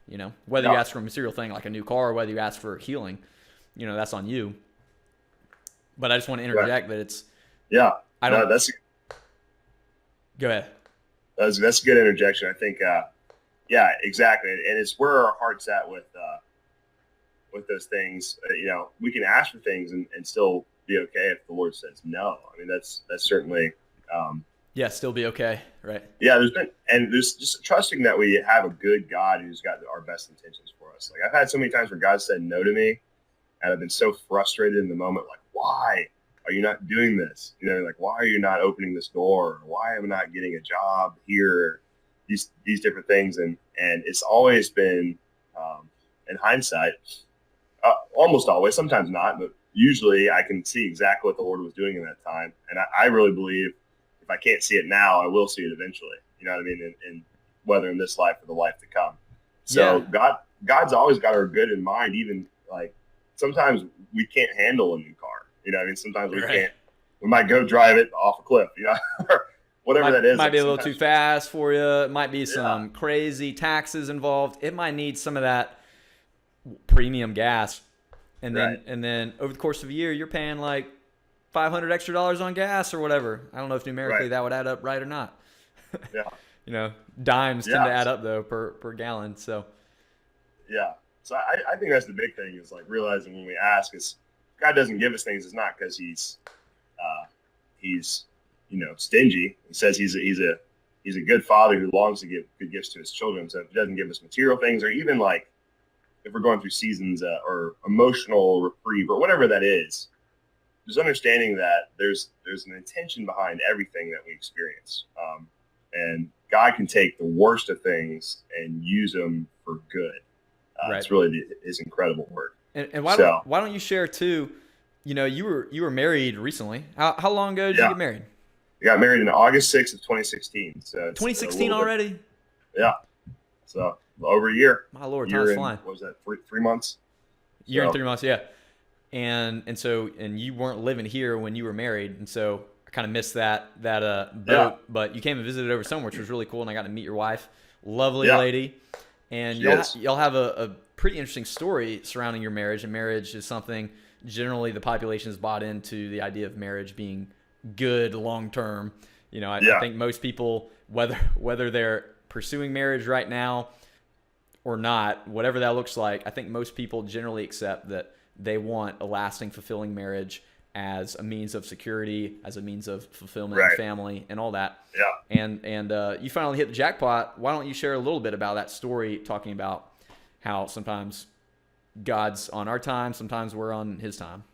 whether you ask for a material thing like a new car, or whether you ask for healing, that's on you. But I just want to interject that it's, go ahead. That's a good interjection. I think, exactly. And it's where our heart's at with those things. We can ask for things and still be okay if the Lord says no. I mean, that's certainly, still be okay, right? Yeah, there's just trusting that we have a good God who's got our best intentions for us. Like I've had so many times where God said no to me, and I've been so frustrated in the moment, like, why are you not doing this? Why are you not opening this door? Why am I not getting a job here? These different things, and it's always been, in hindsight, almost always, sometimes not, but usually I can see exactly what the Lord was doing in that time, and I really believe, if I can't see it now, I will see it eventually. You know what I mean? And whether in this life or the life to come. So God's always got our good in mind. Even like sometimes we can't handle a new car. You know, I mean, sometimes we can't. We might go drive it off a cliff. You know, or whatever that is. Might be a little too fast for you. It might be some crazy taxes involved. It might need some of that premium gas, and then over the course of a year, you're paying like $500 extra on gas or whatever. I don't know if numerically that would add up right or not. Yeah. You know, dimes tend to add up though per gallon. So. Yeah. So I think that's the big thing is like realizing when we ask is God doesn't give us things. It's not because he's stingy. He says he's a good father who longs to give good gifts to his children. So if he doesn't give us material things, or even like if we're going through seasons or emotional reprieve or whatever that is, just understanding that there's an intention behind everything that we experience. And God can take the worst of things and use them for good. It's really his incredible work. And why don't you share too? You know, you were married recently. How long ago did you get married? I got married in August 6th of 2016. So 2016 already? Yeah. So over a year. My Lord, time's flying. What was that? 3 months? Year and 3 months, yeah. And you weren't living here when you were married, and so I kind of missed that boat. But you came and visited over summer, which was really cool, and I got to meet your wife, lovely lady. And y'all have a pretty interesting story surrounding your marriage. And marriage is something generally the population is bought into the idea of marriage being good long term. You know, I think most people, whether they're pursuing marriage right now or not, whatever that looks like, I think most people generally accept that they want a lasting, fulfilling marriage as a means of security, as a means of fulfillment of family and all that. Yeah. And you finally hit the jackpot. Why don't you share a little bit about that story, talking about how sometimes God's on our time, sometimes we're on his time.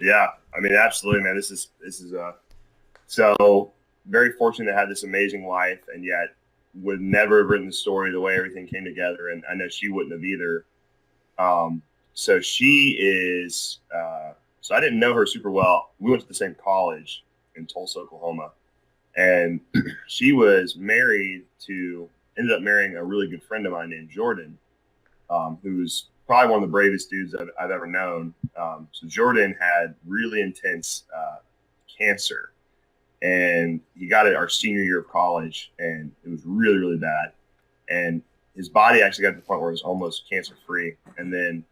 Yeah. I mean, absolutely, man. This is so very fortunate to have this amazing wife, and yet would never have written the story the way everything came together. And I know she wouldn't have either. So she is, so I didn't know her super well. We went to the same college in Tulsa, Oklahoma, and she was ended up marrying a really good friend of mine named Jordan, who's probably one of the bravest dudes I've ever known. So Jordan had really intense cancer, and he got it our senior year of college, and it was really, really bad. And his body actually got to the point where it was almost cancer free. And then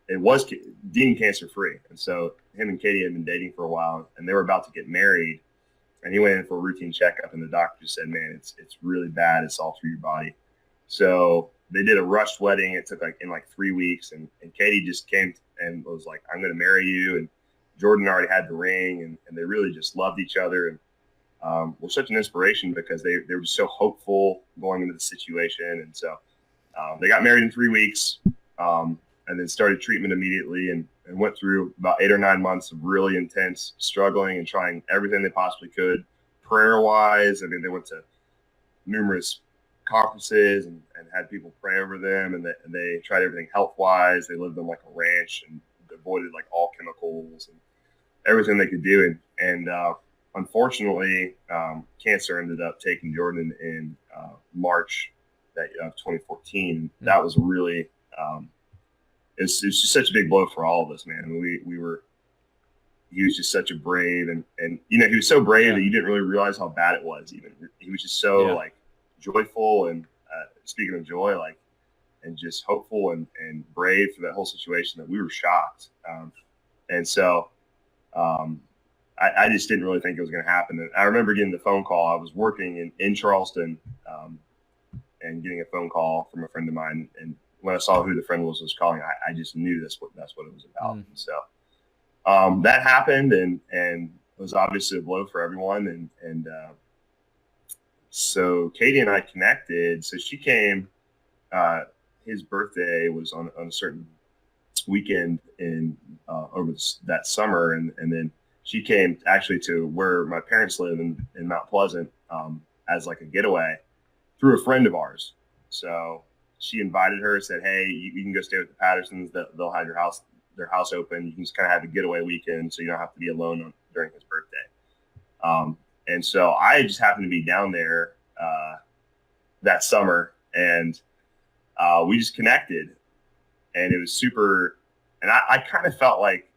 it was deemed cancer free. And so him and Katie had been dating for a while, and they were about to get married. And he went in for a routine checkup, and the doctor just said, "Man, it's really bad. It's all through your body." So they did a rushed wedding. It took in 3 weeks, and Katie just came and was like, "I'm going to marry you." And Jordan already had the ring, and they really just loved each other, and were such an inspiration because they were so hopeful going into the situation. And so they got married in 3 weeks, and then started treatment immediately, and went through about 8 or 9 months of really intense struggling and trying everything they possibly could prayer wise. I mean, they went to numerous conferences and had people pray over them, and they tried everything health wise. They lived on like a ranch and avoided like all chemicals and everything they could do. And unfortunately, cancer ended up taking Jordan in March of 2014. That was really, it's just such a big blow for all of us, man. I mean, he was just such a brave, and he was so brave that you didn't really realize how bad it was. Even he was just so like joyful, and speaking of joy, like, and just hopeful and brave for that whole situation, that we were shocked. And so I just didn't really think it was going to happen. And I remember getting the phone call. I was working in Charleston, and getting a phone call from a friend of mine. And when I saw who the friend was calling, I just knew that's what it was about. And so that happened, and it was obviously a blow for everyone. And so Katie and I connected. So she came. His birthday was on a certain weekend over that summer, and then she came actually to where my parents live in Mount Pleasant as like a getaway through a friend of ours. So she invited her, said, "Hey, you can go stay with the Pattersons. They'll have their house open. You can just kind of have a getaway weekend, so you don't have to be alone during his birthday." And so I just happened to be down there that summer, and we just connected, and it was super. And I kind of felt like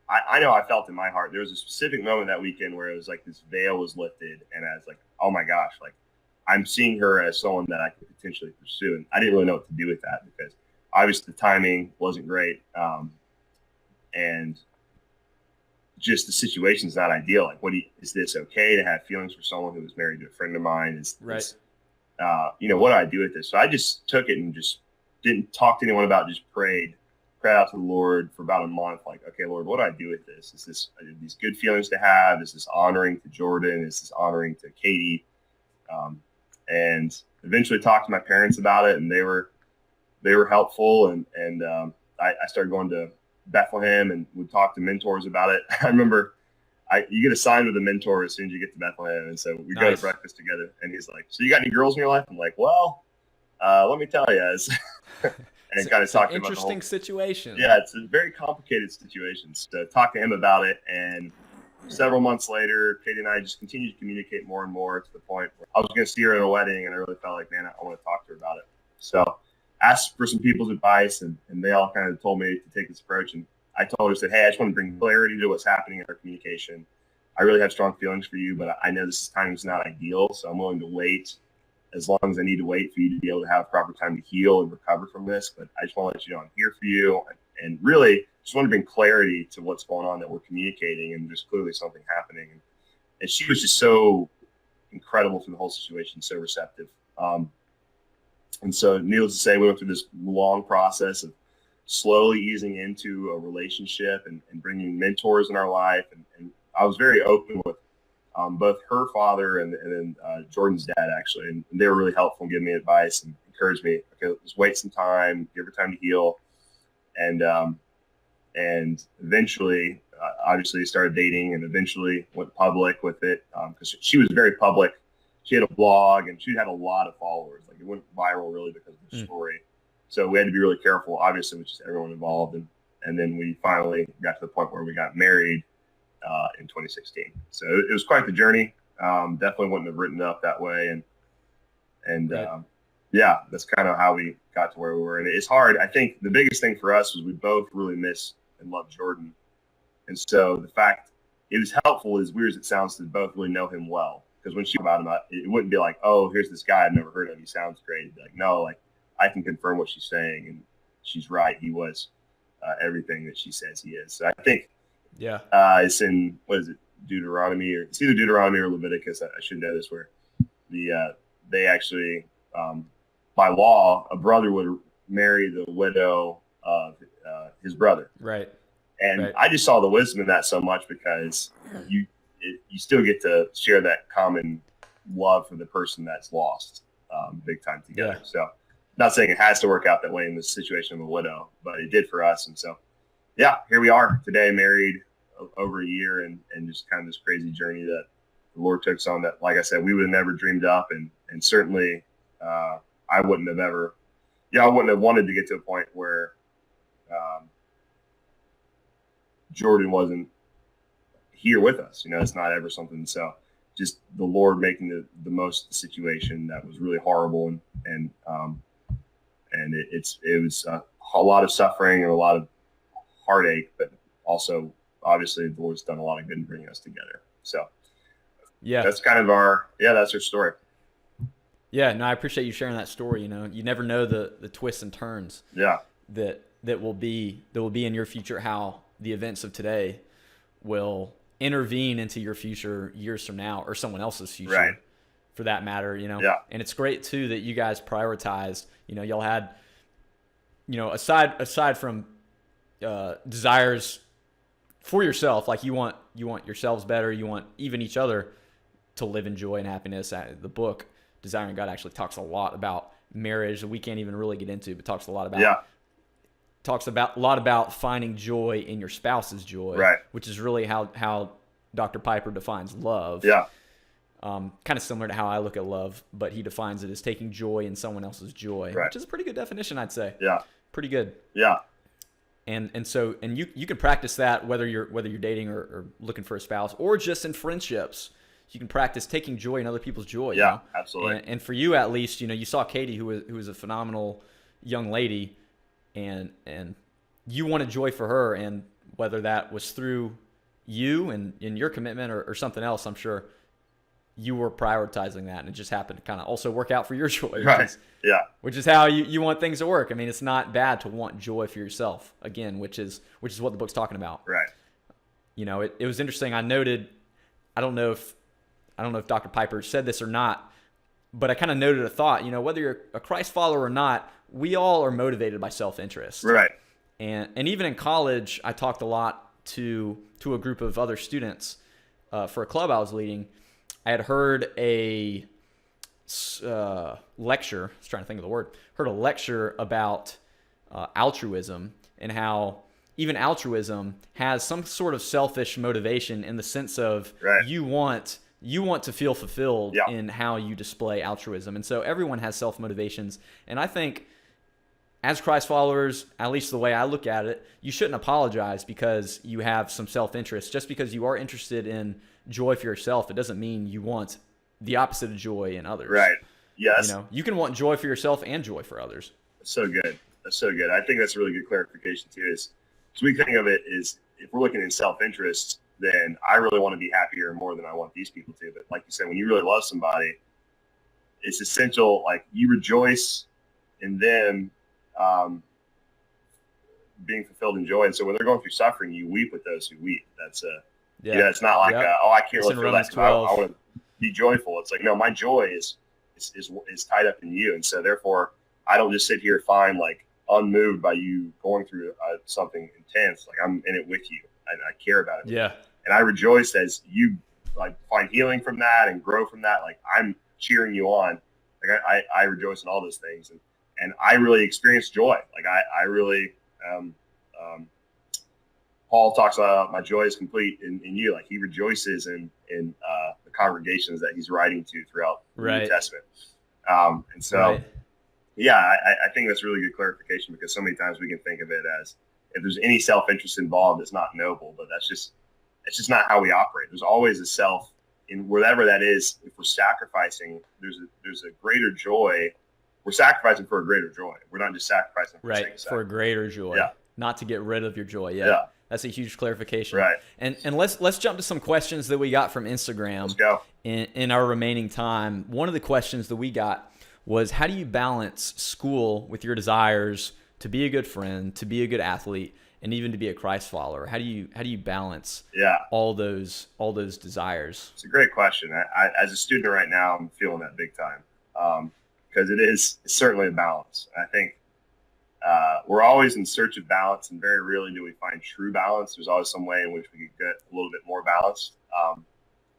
I know I felt in my heart there was a specific moment that weekend where it was like this veil was lifted, and I was like, oh my gosh, like I'm seeing her as someone that I could potentially pursue, and I didn't really know what to do with that because obviously the timing wasn't great, and just the situation's not ideal. Like, is this okay to have feelings for someone who was married to a friend of mine? Is Right. this, what do I do with this? So I just took it and just didn't talk to anyone about it, just prayed out to the Lord for about a month. Like, okay, Lord, what do I do with this? Is this these good feelings to have? Is this honoring to Jordan? Is this honoring to Katie? And eventually talked to my parents about it, and they were helpful. And I started going to Bethlehem and would talk to mentors about it. I remember you get assigned with a mentor as soon as you get to Bethlehem. And so we go to breakfast together, and he's like, so you got any girls in your life? I'm like, well, let me tell you. And kind of talk to him about the interesting situation. Yeah, it's a very complicated situation. So talk to him about it. And several months later, Katie and I just continued to communicate more and more to the point where I was going to see her at a wedding, and I really felt like, man, I want to talk to her about it. So asked for some people's advice, and they all kind of told me to take this approach. And I told her, said, hey, I just want to bring clarity to what's happening in our communication. I really have strong feelings for you, but I know this timing's not ideal, so I'm willing to wait as long as I need to wait for you to be able to have proper time to heal and recover from this. But I just want to let you know I'm here for you, and really just want to bring clarity to what's going on, that we're communicating, and there's clearly something happening. And she was just so incredible through the whole situation, so receptive. And so needless to say, we went through this long process of slowly easing into a relationship and bringing mentors in our life. And I was very open with both her father and then Jordan's dad, actually. And they were really helpful in giving me advice and encouraged me, okay, let's wait some time, give her time to heal. And eventually, obviously started dating, and eventually went public with it because she was very public. She had a blog, and she had a lot of followers. Like, it went viral really because of the story. So we had to be really careful, obviously, with just everyone involved. And then we finally got to the point where we got married in 2016. So it was quite the journey. Definitely wouldn't have written it up that way. And yeah, that's kind of how we got to where we were. And it's hard. I think the biggest thing for us was we both really miss and love Jordan. And so the fact it was helpful, as weird as it sounds, to both really know him well. Because when she about him, it wouldn't be like, oh, here's this guy I've never heard of. He sounds great. It'd be like, no, like I can confirm what she's saying, and she's right. He was everything that she says he is. So I think, it's in, what is it, Deuteronomy, or it's either Deuteronomy or Leviticus. I should know this, where they actually, by law, a brother would marry the widow of his brother. Right. And I just saw the wisdom in that so much, because you still get to share that common love for the person that's lost big time together. Yeah. So not saying it has to work out that way in this situation of a widow, but it did for us. And so, yeah, here we are today, married over a year, and just kind of this crazy journey that the Lord took us on that, like I said, we would have never dreamed up. And certainly I wouldn't have ever, I wouldn't have wanted to get to a point where Jordan wasn't here with us. It's not ever something. So just the Lord making the most of the situation that was really horrible, and it was a lot of suffering and a lot of heartache, but also obviously the Lord's done a lot of good in bringing us together. So yeah, that's kind of that's our story. Yeah, no, I appreciate you sharing that story. You never know the twists and turns. Yeah. That will be in your future, how the events of today will intervene into your future years from now, or someone else's future, right, for that matter. Yeah. And it's great too that you guys prioritized. Y'all had, aside from desires for yourself, like you want yourselves better, you want even each other to live in joy and happiness. The book Desiring God actually talks a lot about marriage that we can't even really get into, but talks a lot about finding joy in your spouse's joy, right, which is really how Dr. Piper defines love. Yeah. Kind of similar to how I look at love, but he defines it as taking joy in someone else's joy, right, which is a pretty good definition, I'd say. Yeah. Pretty good. Yeah. And so you can practice that whether you're dating or looking for a spouse, or just in friendships. you can practice taking joy in other people's joy. Yeah, absolutely. And for you, at least, you saw Katie, who was a phenomenal young lady, and you wanted joy for her, and whether that was through you and in your commitment or something else, I'm sure you were prioritizing that, and it just happened to kind of also work out for your joy, Right. which is how you want things to work. I mean, it's not bad to want joy for yourself, again, which is what the book's talking about. Right. It was interesting. I noted, I don't know if Dr. Piper said this or not, but I kind of noted a thought. Whether you're a Christ follower or not, we all are motivated by self-interest. Right. And even in college, I talked a lot to a group of other students for a club I was leading. I had heard a lecture. I was trying to think of the word. Heard a lecture about altruism, and how even altruism has some sort of selfish motivation, in the sense of Right. you want to feel fulfilled Yeah. in how you display altruism. And so everyone has self-motivations. And I think as Christ followers, at least the way I look at it, you shouldn't apologize because you have some self-interest. Just because you are interested in joy for yourself, it doesn't mean you want the opposite of joy in others. Right. Yes. You can want joy for yourself and joy for others. That's so good. That's so good. I think that's a really good clarification too. Is so we think of it is, if we're looking at self-interest, then I really want to be happier more than I want these people to. But like you said, when you really love somebody, it's essential. Like, you rejoice in them being fulfilled in joy. And so when they're going through suffering, you weep with those who weep. That's it's not like, I can't really feel that. I want to be joyful. It's like, no, my joy is tied up in you. And so therefore I don't just sit here fine, like unmoved by you going through something intense. Like, I'm in it with you. I care about it. Yeah. And I rejoice as you like find healing from that and grow from that. Like, I'm cheering you on. Like, I rejoice in all those things. And I really experience joy. Like, I really, Paul talks about my joy is complete in you. Like, he rejoices in the congregations that he's writing to throughout the New Testament. And so, I think that's really good clarification, because so many times we can think of it as, if there's any self-interest involved, it's not noble, but it's just not how we operate. There's always a self in whatever that is. If we're sacrificing, there's a greater joy. We're sacrificing for a greater joy. We're not just sacrificing for a greater joy. Yeah. Not to get rid of your joy. Yeah. That's a huge clarification. Right. And let's jump to some questions that we got from Instagram. Let's go. In our remaining time. One of the questions that we got was, how do you balance school with your desires to be a good friend, to be a good athlete, and even to be a Christ follower? How do you balance all those desires? It's a great question. I as a student right now, I'm feeling that big time, because it's certainly a balance. I think we're always in search of balance, and very rarely do we find true balance. There's always some way in which we could get a little bit more balanced.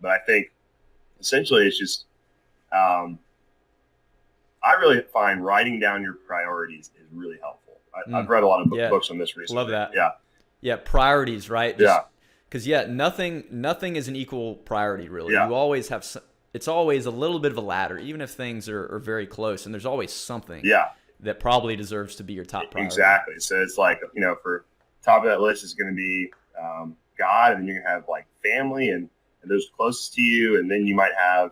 But I think essentially it's just, I really find writing down your priorities is really helpful. I've read a lot of books on this recently. Love that. Yeah. Priorities, right? Because nothing is an equal priority, really. Yeah. You always have. It's always a little bit of a ladder, even if things are very close, and there's always something. That probably deserves to be your top priority. Exactly. So it's like, for top of that list is going to be God, and then you're going to have like family and those closest to you, and then you might have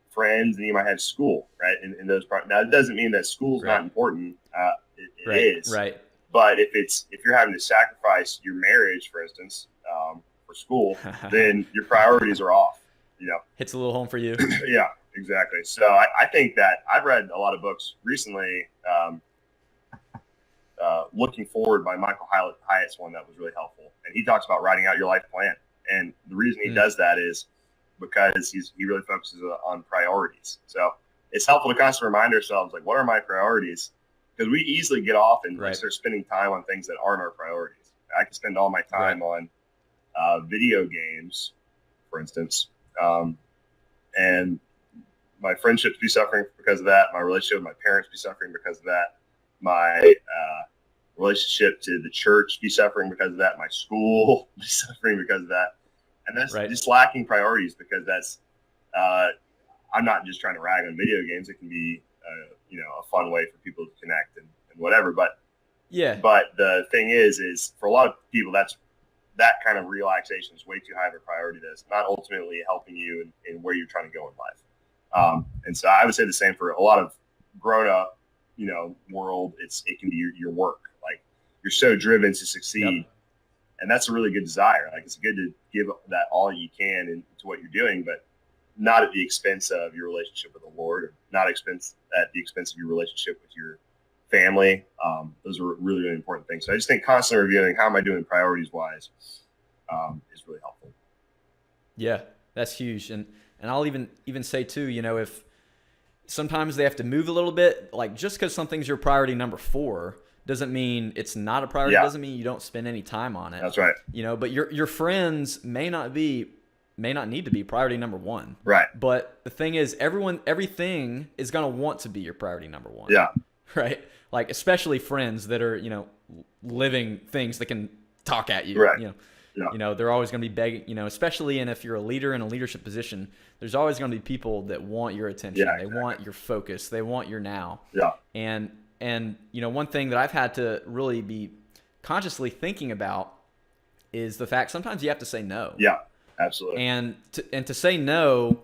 friends, and you might have school, right? And those now, it doesn't mean that school's not important. It is. Right. But if you're having to sacrifice your marriage, for instance, for school, then your priorities are off. Hits a little home for you. Yeah, exactly. So I think that I've read a lot of books recently. Looking Forward by Michael Hyatt's one that was really helpful, and he talks about writing out your life plan. And the reason he does that is because he really focuses on priorities. So it's helpful to constantly remind ourselves, like, what are my priorities? Because we easily get off and start spending time on things that aren't our priorities. I can spend all my time on video games, for instance, and my friendships be suffering because of that. My relationship with my parents be suffering because of that. My relationship to the church be suffering because of that. My school be suffering because of that. And that's just lacking priorities, because that's I'm not just trying to rag on video games. It can be a fun way for people to connect and whatever. But the thing is for a lot of people, that's that kind of relaxation is way too high of a priority that's not ultimately helping you in where you're trying to go in life. And so I would say the same for a lot of grown up, world. It can be your work. Like you're so driven to succeed. Yep. And that's a really good desire. Like it's good to give that all you can into what you're doing, but not at the expense of your relationship with the Lord, or not at the expense of your relationship with your family. Those are really, really important things. So I just think constantly reviewing how am I doing priorities wise is really helpful. Yeah, that's huge. And I'll even say too, if sometimes they have to move a little bit, like just because something's your priority number 4 doesn't mean it's not a priority. Yeah. Doesn't mean you don't spend any time on it. That's right. But your friends may not need to be priority number 1. Right. But the thing is, everything is going to want to be your priority number 1. Yeah. Right. Like especially friends that are living things that can talk at you. Right. Yeah. They're always going to be begging. Especially if you're a leader in a leadership position, there's always going to be people that want your attention. Yeah, They want your focus. They want your now. Yeah. And one thing that I've had to really be consciously thinking about is the fact sometimes you have to say no. Yeah, absolutely. And to say no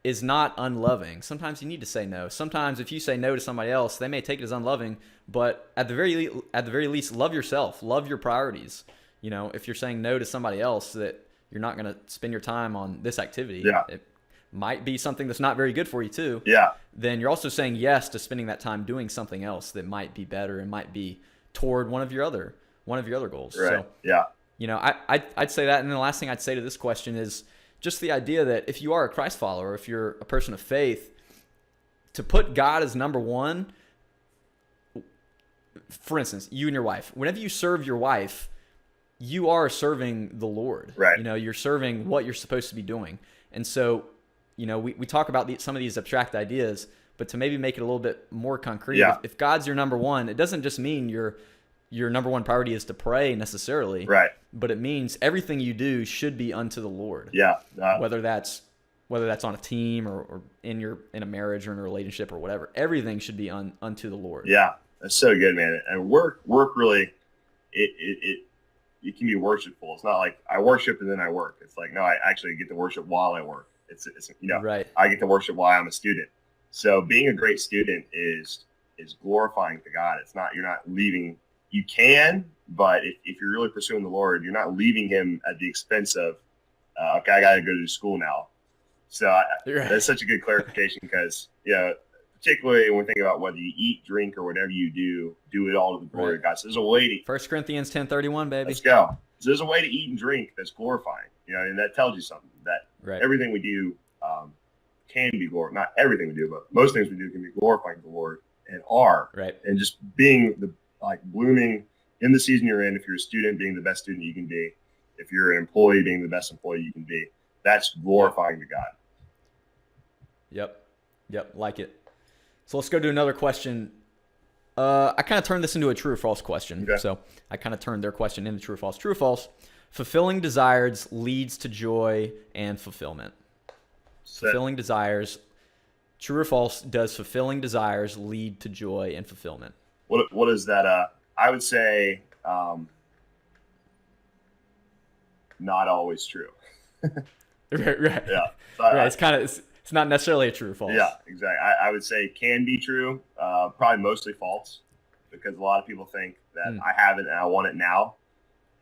is not unloving. Sometimes you need to say no. Sometimes if you say no to somebody else, they may take it as unloving, but at the very least, love yourself, love your priorities. If you're saying no to somebody else that you're not going to spend your time on this activity, it might be something that's not very good for you too. Yeah. Then you're also saying yes to spending that time doing something else that might be better and might be toward one of your other goals. Right. So, yeah. I'd say that. And then the last thing I'd say to this question is just the idea that if you are a Christ follower, if you're a person of faith, to put God as number 1, for instance, you and your wife, whenever you serve your wife, you are serving the Lord. Right. You're serving what you're supposed to be doing. And so, we talk about some of these abstract ideas, but to maybe make it a little bit more concrete, if God's your number 1, it doesn't just mean your number 1 priority is to pray necessarily. Right. But it means everything you do should be unto the Lord. Yeah. Whether that's on a team or in a marriage or in a relationship or whatever, everything should be unto the Lord. Yeah. That's so good, man. And work really, it can be worshipful. It's not like I worship and then I work. It's like, no, I actually get to worship while I work. It's right. I get to worship while I'm a student. So being a great student is glorifying to God. It's not, you're not leaving. You can, but if you're really pursuing the Lord, you're not leaving him at the expense of, okay, I got to go to school now. So Right. That's such a good clarification because, particularly when we think about whether you eat, drink, or whatever you do it all to the glory Right. of God. So there's a way to 1 Corinthians 10:31, baby. Let's go. So there's a way to eat and drink that's glorifying, and that tells you something that Right. everything we do can be glorified. Not everything we do, but most things we do can be glorifying to the Lord and are. Right. And just being blooming in the season you're in. If you're a student, being the best student you can be. If you're an employee, being the best employee you can be. That's glorifying to God. Yep. Like it. So let's go to another question. I kind of turned this into a true or false question. Okay. So I kind of turned their question into true or false. True or false? Fulfilling desires leads to joy and fulfillment. Fulfilling desires. True or false? Does fulfilling desires lead to joy and fulfillment? What is that? I would say not always true. Right. Yeah. Right. It's not necessarily a true or false. Yeah, exactly. I would say can be true, probably mostly false, because a lot of people think that I have it and I want it now,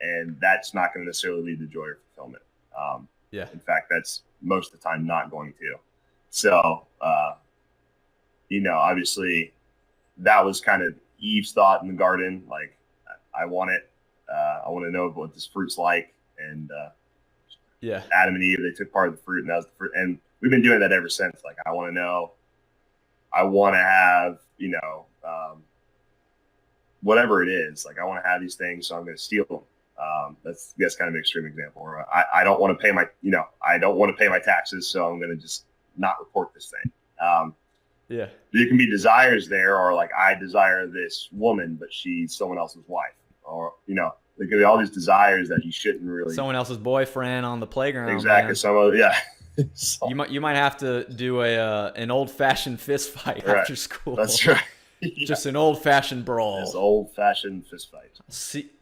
and that's not going to necessarily lead to joy or fulfillment. Yeah. In fact, that's most of the time not going to. So, obviously, that was kind of Eve's thought in the garden. Like, I want it. I want to know what this fruit's like. And yeah, Adam and Eve, they took part of the fruit, and that was the fruit. And we've been doing that ever since. Like, I want to know. I want to have, whatever it is. Like, I want to have these things, so I'm going to steal them. That's kind of an extreme example. Or I don't want to pay my, I don't want to pay my taxes, so I'm going to just not report this thing. Yeah. There can be desires there, or like I desire this woman, but she's someone else's wife, or there can be all these desires that you shouldn't really. Someone else's boyfriend on the playground. Exactly. Man. So, you might have to do an old fashioned fist fight right. after school. That's right. Yeah, Just an old-fashioned brawl. it's old-fashioned fist fight.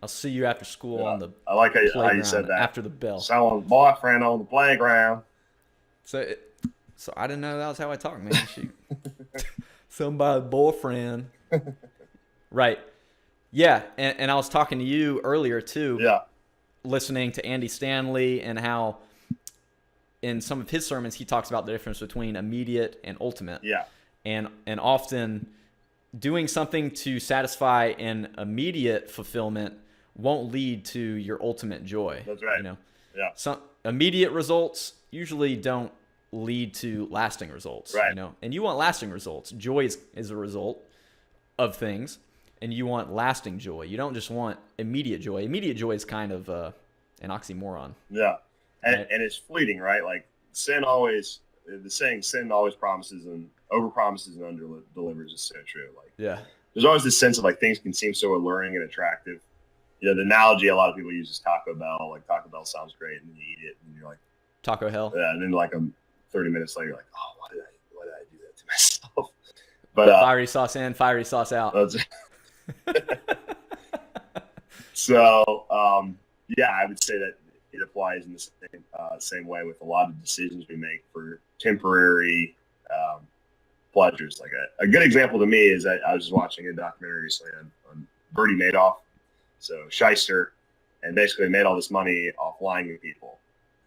I'll see you after school on the I like how you playground said that. after the bell. Someone's boyfriend on the playground. So, so I didn't know that was how I talk, man. Shoot. Somebody's boyfriend. Right. Yeah, and I was talking to you earlier too. Yeah. Listening to Andy Stanley and how in some of his sermons he talks about the difference between immediate and ultimate. Yeah. And often doing something to satisfy an immediate fulfillment won't lead to your ultimate joy. That's right. You know, Yeah. some immediate results usually don't lead to lasting results. Right. You know, and you want lasting results. Joy is a result of things, and you want lasting joy. You don't just want immediate joy. Immediate joy is kind of an oxymoron. Yeah. And, Right. and it's fleeting, right? Like the saying, sin always promises and overpromises and under delivers is so true. Like Yeah. there's always this sense of like things can seem so alluring and attractive. You know, the analogy a lot of people use is Taco Bell. Like Taco Bell sounds great, and you eat it, and you're like, Taco hell. yeah. And then like 30 minutes later, you're like, oh, why did I do that to myself? But Fiery sauce in, fiery sauce out. so yeah, I would say that it applies in the same way with a lot of decisions we make for temporary pleasures. Like a good example to me is I was just watching a documentary recently on Bernie Madoff, so shyster, and basically made all this money off lying to people.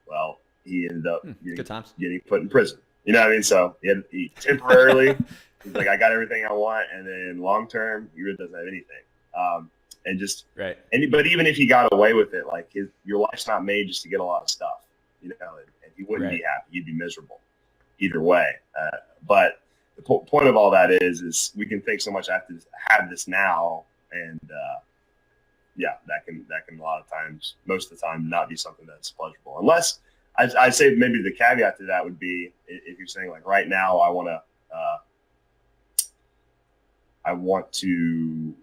Well, he ended up Good times. getting put in prison. You know what I mean? So he temporarily, he's like, I got everything I want, and then long term, he really doesn't have anything. And just Right. but even if he got away with it, like your life's not made just to get a lot of stuff, you know, and he wouldn't be happy. You'd be miserable either way. But the point of all that is we can think so much I have to have this now, and yeah, that can a lot of times, most of the time, not be something that's pleasurable. Unless I'd say maybe the caveat to that would be if you're saying like right now I want to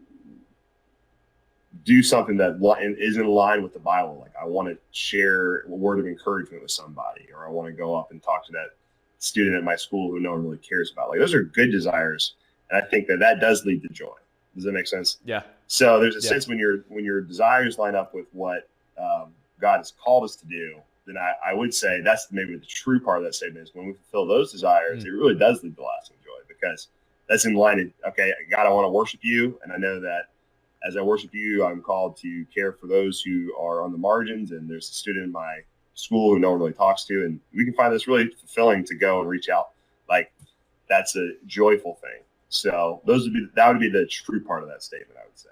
do something that is in line with the Bible. Like I want to share a word of encouragement with somebody, or I want to go up and talk to that student at my school who no one really cares about. Like those are good desires. And I think that does lead to joy. Does that make sense? Yeah. So there's a sense when your desires line up with what God has called us to do, then I would say that's maybe the true part of that statement is when we fulfill those desires, it really does lead to lasting joy, because that's in line with, okay, God, I want to worship you. And I know that as I worship you, I'm called to care for those who are on the margins. And there's a student in my school who no one really talks to. And we can find this really fulfilling to go and reach out. Like that's a joyful thing. So that would be the true part of that statement, I would say.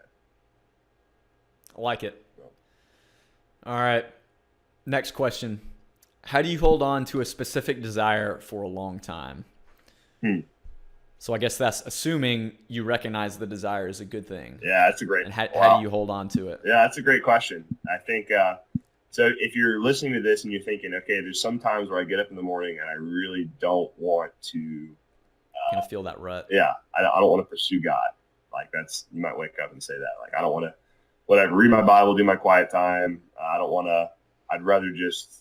I like it. All right. Next question. How do you hold on to a specific desire for a long time? So I guess that's assuming you recognize the desire is a good thing. Yeah, that's a great. And how do you hold on to it? Yeah, that's a great question. I think so. If you're listening to this and you're thinking, okay, there's some times where I get up in the morning and I really don't want to. Kind of feel that rut. Yeah, I don't want to pursue God. Like you might wake up and say that. Like I don't want to, whatever, read my Bible, do my quiet time. I don't want to. I'd rather just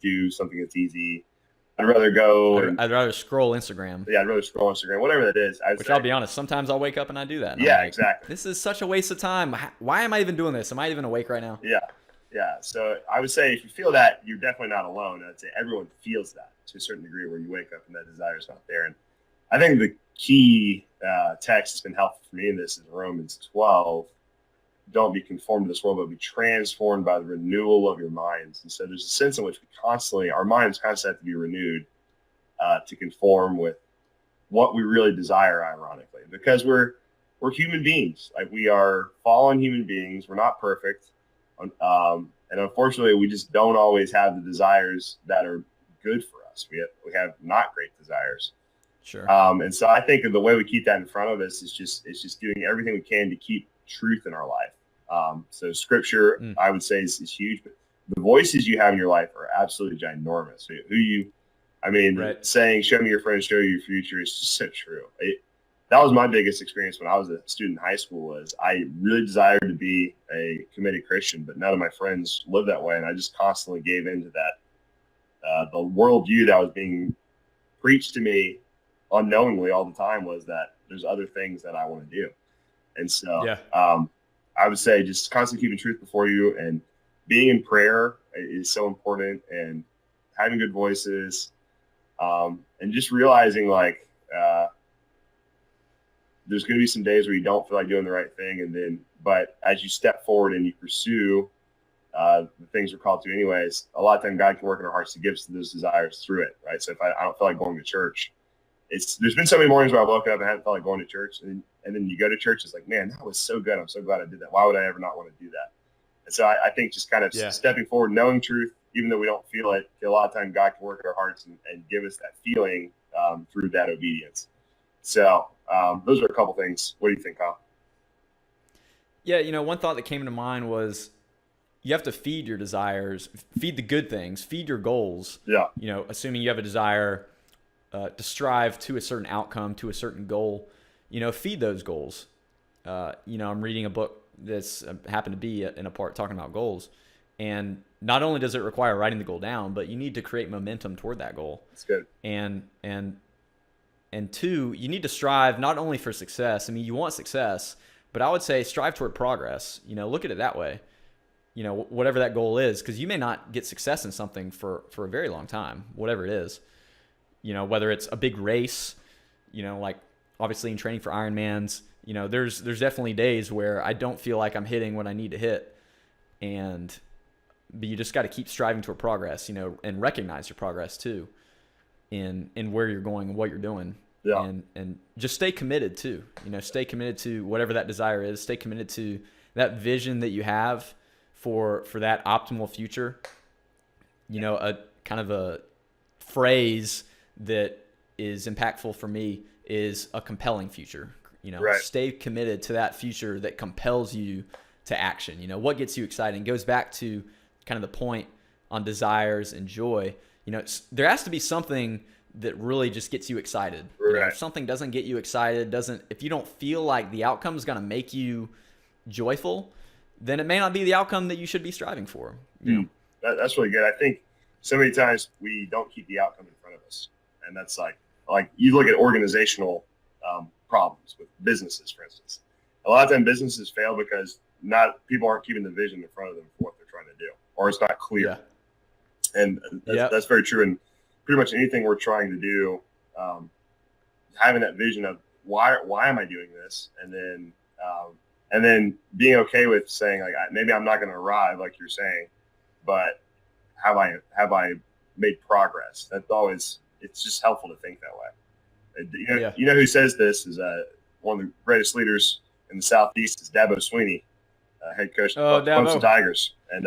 do something that's easy. I'd rather go. I'd rather scroll Instagram. Yeah, I'd rather scroll Instagram, whatever that is. I'll be honest, sometimes I'll wake up and I do that. Yeah, exactly. This is such a waste of time. Why am I even doing this? Am I even awake right now? Yeah. So I would say if you feel that, you're definitely not alone. I'd say everyone feels that to a certain degree where you wake up and that desire is not there. And I think the key text that's been helpful for me in this is Romans 12. Don't be conformed to this world, but be transformed by the renewal of your minds. And so there's a sense in which our minds constantly have to be renewed to conform with what we really desire, ironically, because we're human beings. Like we are fallen human beings. We're not perfect. And unfortunately, we just don't always have the desires that are good for us. We have not great desires. Sure. And so I think the way we keep that in front of us is just doing everything we can to keep truth in our life. So scripture, I would say is huge, but the voices you have in your life are absolutely ginormous. Saying, show me your friends, show you your future is just so true. That was my biggest experience when I was a student in high school was I really desired to be a committed Christian, but none of my friends lived that way. And I just constantly gave into that. The worldview that was being preached to me unknowingly all the time was that there's other things that I want to do. And so, Yeah. I would say just constantly keeping truth before you, and being in prayer is so important, and having good voices, and just realizing like, there's going to be some days where you don't feel like doing the right thing. But as you step forward and you pursue the things we're called to anyways, a lot of time God can work in our hearts to give us those desires through it. Right. So if I don't feel like going to church, there's been so many mornings where I woke up and hadn't felt like going to church. And then you go to church, it's like, man, that was so good. I'm so glad I did that. Why would I ever not want to do that? And so I think just kind of stepping forward, knowing truth, even though we don't feel it, a lot of time God can work in our hearts and give us that feeling through that obedience. So those are a couple things. What do you think, Kyle? Yeah, one thought that came to mind was you have to feed your desires, feed the good things, feed your goals. Yeah. Assuming you have a desire to strive to a certain outcome, to a certain goal, feed those goals. I'm reading a book that's happened to be in a part talking about goals. And not only does it require writing the goal down, but you need to create momentum toward that goal. That's good. And two, you need to strive not only for success. I mean, you want success, but I would say strive toward progress. Look at it that way. Whatever that goal is, because you may not get success in something for a very long time, whatever it is. Whether it's a big race, like obviously in training for Ironmans, there's definitely days where I don't feel like I'm hitting what I need to hit. But you just got to keep striving toward progress, and recognize your progress too in where you're going and what you're doing. Yeah. And just stay committed too. Stay committed to whatever that desire is. Stay committed to that vision that you have for that optimal future. A kind of a phrase that is impactful for me is a compelling future. Right. Stay committed to that future that compels you to action. What gets you excited? It goes back to kind of the point on desires and joy. There has to be something that really just gets you excited. Right. If something doesn't get you excited, if you don't feel like the outcome is going to make you joyful, then it may not be the outcome that you should be striving for. That's really good. I think so many times we don't keep the outcome in front of us. And that's like you look at organizational problems with businesses, for instance. A lot of times businesses fail because people aren't keeping the vision in front of them for what they're trying to do, or it's not clear. Yeah. And that's very true. And pretty much anything we're trying to do, having that vision of why am I doing this, and then being okay with saying like maybe I'm not going to arrive like you're saying, but have I made progress? It's just helpful to think that way. You know who says this is one of the greatest leaders in the Southeast is Dabo Sweeney, head coach of the Clemson Tigers, and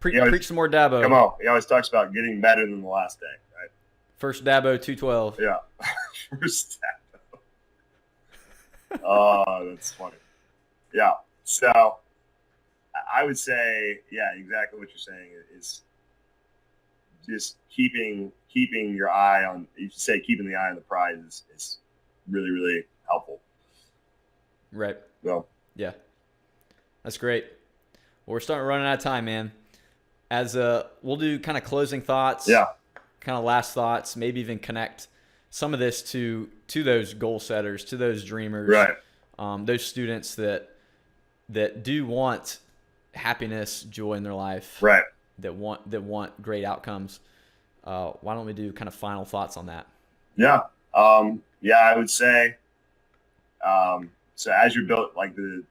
preach some more Dabo. Come on, he always talks about getting better than the last day, right? First Dabo 212. Yeah, first Dabo. Oh, that's funny. Yeah, so I would say, yeah, exactly what you're saying is just keeping your eye on. You say keeping the eye on the prize is really, really helpful. Right. Well, yeah, that's great. Well, we're starting running out of time, man. We'll do kind of closing thoughts. Yeah. Kind of last thoughts. Maybe even connect some of this to those goal setters, to those dreamers. Right. Those students that do want happiness, joy in their life. Right. That want great outcomes. Why don't we do kind of final thoughts on that? Yeah. I would say, so as you build like the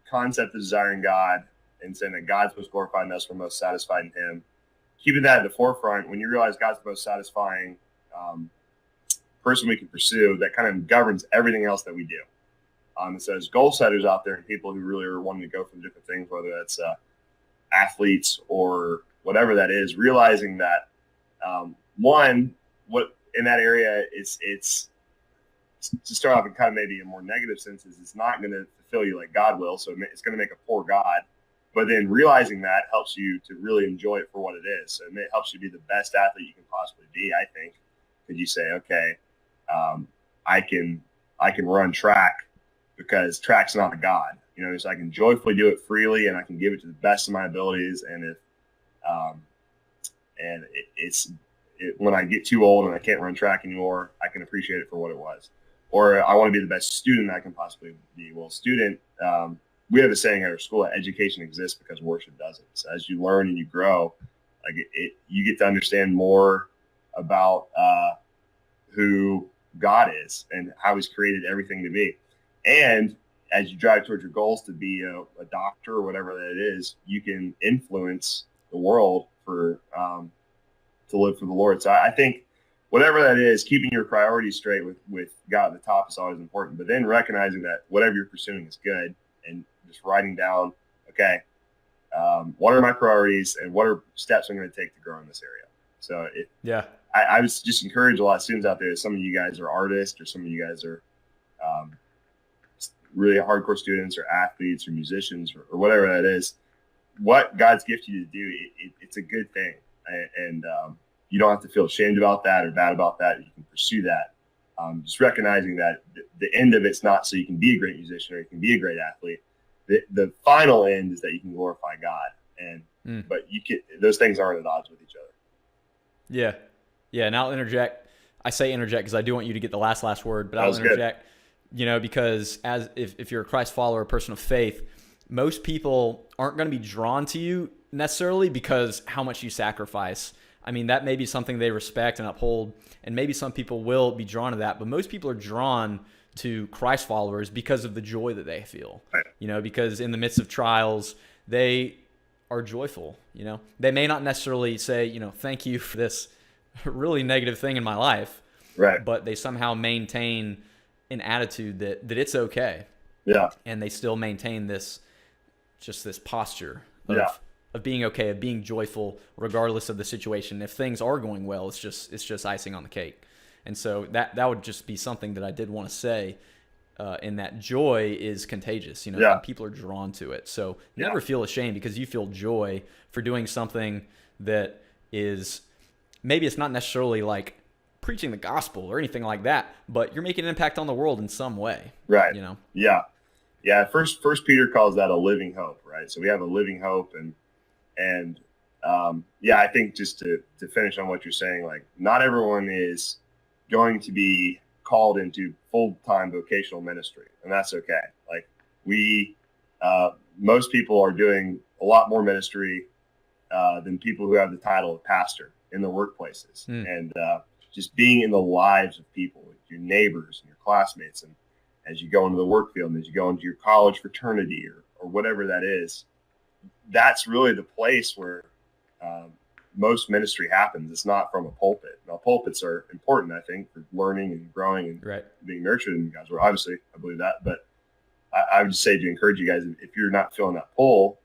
concept of desiring God and saying that God's most glorified and us we're most satisfied in him, keeping that at the forefront, when you realize God's the most satisfying person we can pursue, that kind of governs everything else that we do. So as goal setters out there and people who really are wanting to go for different things, whether that's athletes or whatever that is, realizing that what in that area it's to start off in kind of maybe a more negative sense is it's not going to fulfill you like God will, so it's going to make a poor God. But then realizing that helps you to really enjoy it for what it is. So it helps you be the best athlete you can possibly be, I think. Because you say, okay, I can run track because track's not a God. So I can joyfully do it freely and I can give it to the best of my abilities. And when I get too old and I can't run track anymore, I can appreciate it for what it was. or I want to be the best student I can possibly be. Well, student, we have a saying at our school that education exists because worship doesn't. So as you learn and you grow, like you get to understand more about who God is and how He's created everything to be. And as you drive towards your goals to be a doctor or whatever that is, you can influence the world for to live for the Lord. So I think whatever that is, keeping your priorities straight with God at the top is always important. But then recognizing that whatever you're pursuing is good, and just writing down, okay, what are my priorities and what are steps I'm going to take to grow in this area. So I was just encourage a lot of students out there. Some of you guys are artists, or some of you guys are really hardcore students or athletes or musicians or whatever that is. What God's gifted you to do, it's a good thing. And you don't have to feel ashamed about that or bad about that. You can pursue that. Just recognizing that the end of it's not so you can be a great musician or you can be a great athlete. The final end is that you can glorify God. But those things aren't at odds with each other. Yeah. Yeah. And I'll interject. I say interject because I do want you to get the last word, but I'll interject, because if you're a Christ follower, a person of faith, most people aren't going to be drawn to you necessarily because how much you sacrifice. I mean, that may be something they respect and uphold, and maybe some people will be drawn to that, but most people are drawn to Christ followers because of the joy that they feel, because in the midst of trials, they are joyful, They may not necessarily say, thank you for this really negative thing in my life, right? But they somehow maintain an attitude that it's okay. Yeah. And they still maintain this posture of being okay, of being joyful, regardless of the situation. If things are going well, it's just icing on the cake. And so that would just be something that I did want to say, in that joy is contagious, and people are drawn to it. So never feel ashamed because you feel joy for doing something that is, maybe it's not necessarily like preaching the gospel or anything like that, but you're making an impact on the world in some way. Right. Yeah. First Peter calls that a living hope, right? So we have a living hope, and I think just to finish on what you're saying, like not everyone is going to be called into full-time vocational ministry, and that's okay. Like most people are doing a lot more ministry than people who have the title of pastor in their workplaces, and just being in the lives of people, your neighbors and your classmates, and as you go into the work field and as you go into your college fraternity or whatever that is, that's really the place where most ministry happens. It's not from a pulpit. Now, pulpits are important, I think, for learning and growing and being nurtured in God's word. Obviously, I believe that. But I would just say to encourage you guys, if you're not feeling that pull,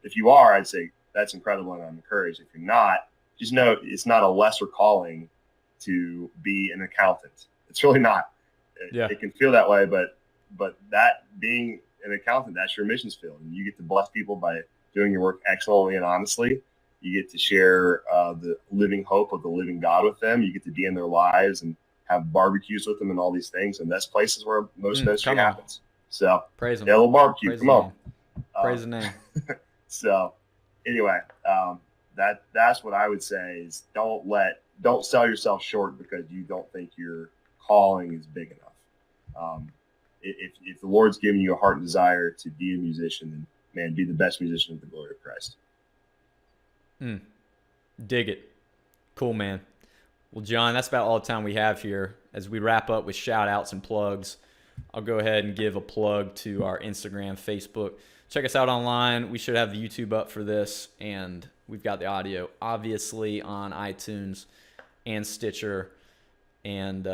if you are, I'd say that's incredible and I'm encouraged. If you're not, just know it's not a lesser calling to be an accountant. It's really not. It can feel that way, but that being an accountant, that's your missions field, and you get to bless people by doing your work excellently and honestly. You get to share the living hope of the living God with them. You get to be in their lives and have barbecues with them and all these things, and that's places where most ministry happens. So praise Him. A little barbecue. Praise come on. Praise the name. So anyway, that's what I would say is don't sell yourself short because you don't think your calling is big enough. If the Lord's given you a heart and desire to be a musician, then man, be the best musician of the glory of Christ. Dig it. Cool, man. Well, John, that's about all the time we have here. As we wrap up with shout outs and plugs, I'll go ahead and give a plug to our Instagram, Facebook. Check us out online. We should have the YouTube up for this, and we've got the audio obviously on iTunes and Stitcher. And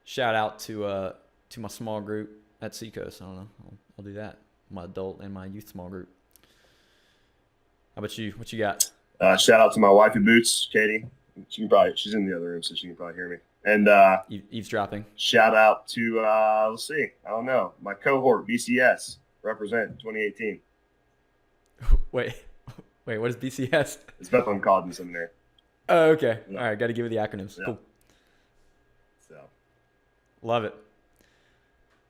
shout out to my small group at Seacoast. I don't know. I'll do that. My adult and my youth small group. How about you? What you got? Shout out to my wifey Boots, Katie. She's in the other room, so she can probably hear me. And eavesdropping. Shout out to let's see, I don't know, my cohort BCS represent 2018. Wait, what is BCS? It's Bethlehem College and Seminary. Oh, okay. Yeah. All right, got to give it the acronyms. Yeah. Cool. So, love it.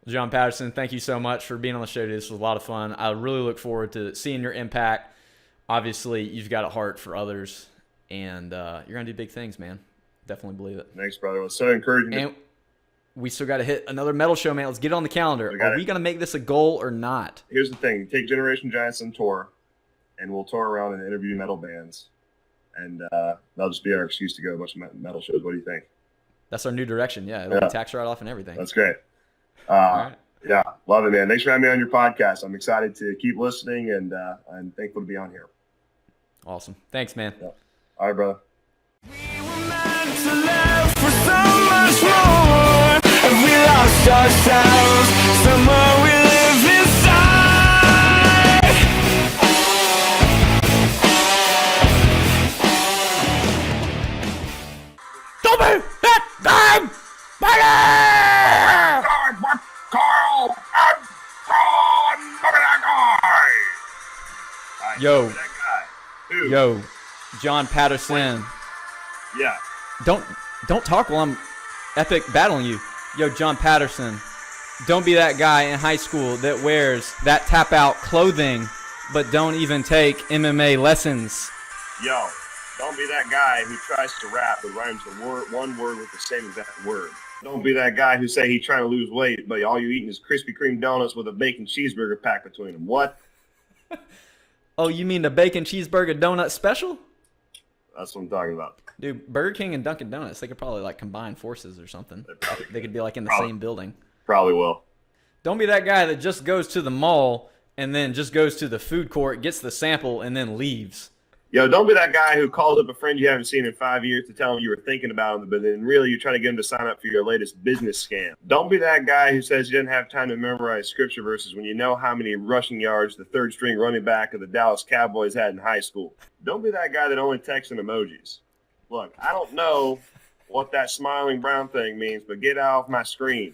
John Patterson, thank you so much for being on the show today. This was a lot of fun. I really look forward to seeing your impact. Obviously, you've got a heart for others, and you're going to do big things, man. Definitely believe it. Thanks, brother. It was so encouraging. we still got to hit another metal show, man. Let's get it on the calendar. Are we going to make this a goal or not? Here's the thing. Take Generation Giants on tour, and we'll tour around and interview metal bands. And that'll just be our excuse to go to a bunch of metal shows. What do you think? That's our new direction. Yeah, it'll be tax write-off and everything. That's great. All right. Yeah, love it, man. Thanks for having me on your podcast. I'm excited to keep listening and thankful to be on here. Awesome. Thanks, man. Yeah. All right, brother. We were meant to live for so much more. Have we lost ourselves? Somewhere we live inside. Don't be that time, buddy! Carl and Yo. That guy. Who? Yo, John Patterson. Yeah. Don't talk while I'm epic battling you. Yo, John Patterson. Don't be that guy in high school that wears that tap out clothing but don't even take MMA lessons. Yo, don't be that guy who tries to rap but rhymes one word with the same exact word. Don't be that guy who say he's trying to lose weight, but all you eating is Krispy Kreme donuts with a bacon cheeseburger pack between them. What? Oh, you mean the bacon cheeseburger donut special? That's what I'm talking about. Dude, Burger King and Dunkin' Donuts, they could probably like combine forces or something. They could be like in the same building. Probably will. Don't be that guy that just goes to the mall and then just goes to the food court, gets the sample, and then leaves. Yo, don't be that guy who calls up a friend you haven't seen in 5 years to tell him you were thinking about him, but then really you're trying to get him to sign up for your latest business scam. Don't be that guy who says he doesn't have time to memorize scripture verses when you know how many rushing yards the third string running back of the Dallas Cowboys had in high school. Don't be that guy that only texts in emojis. Look, I don't know what that smiling brown thing means, but get out of my screen.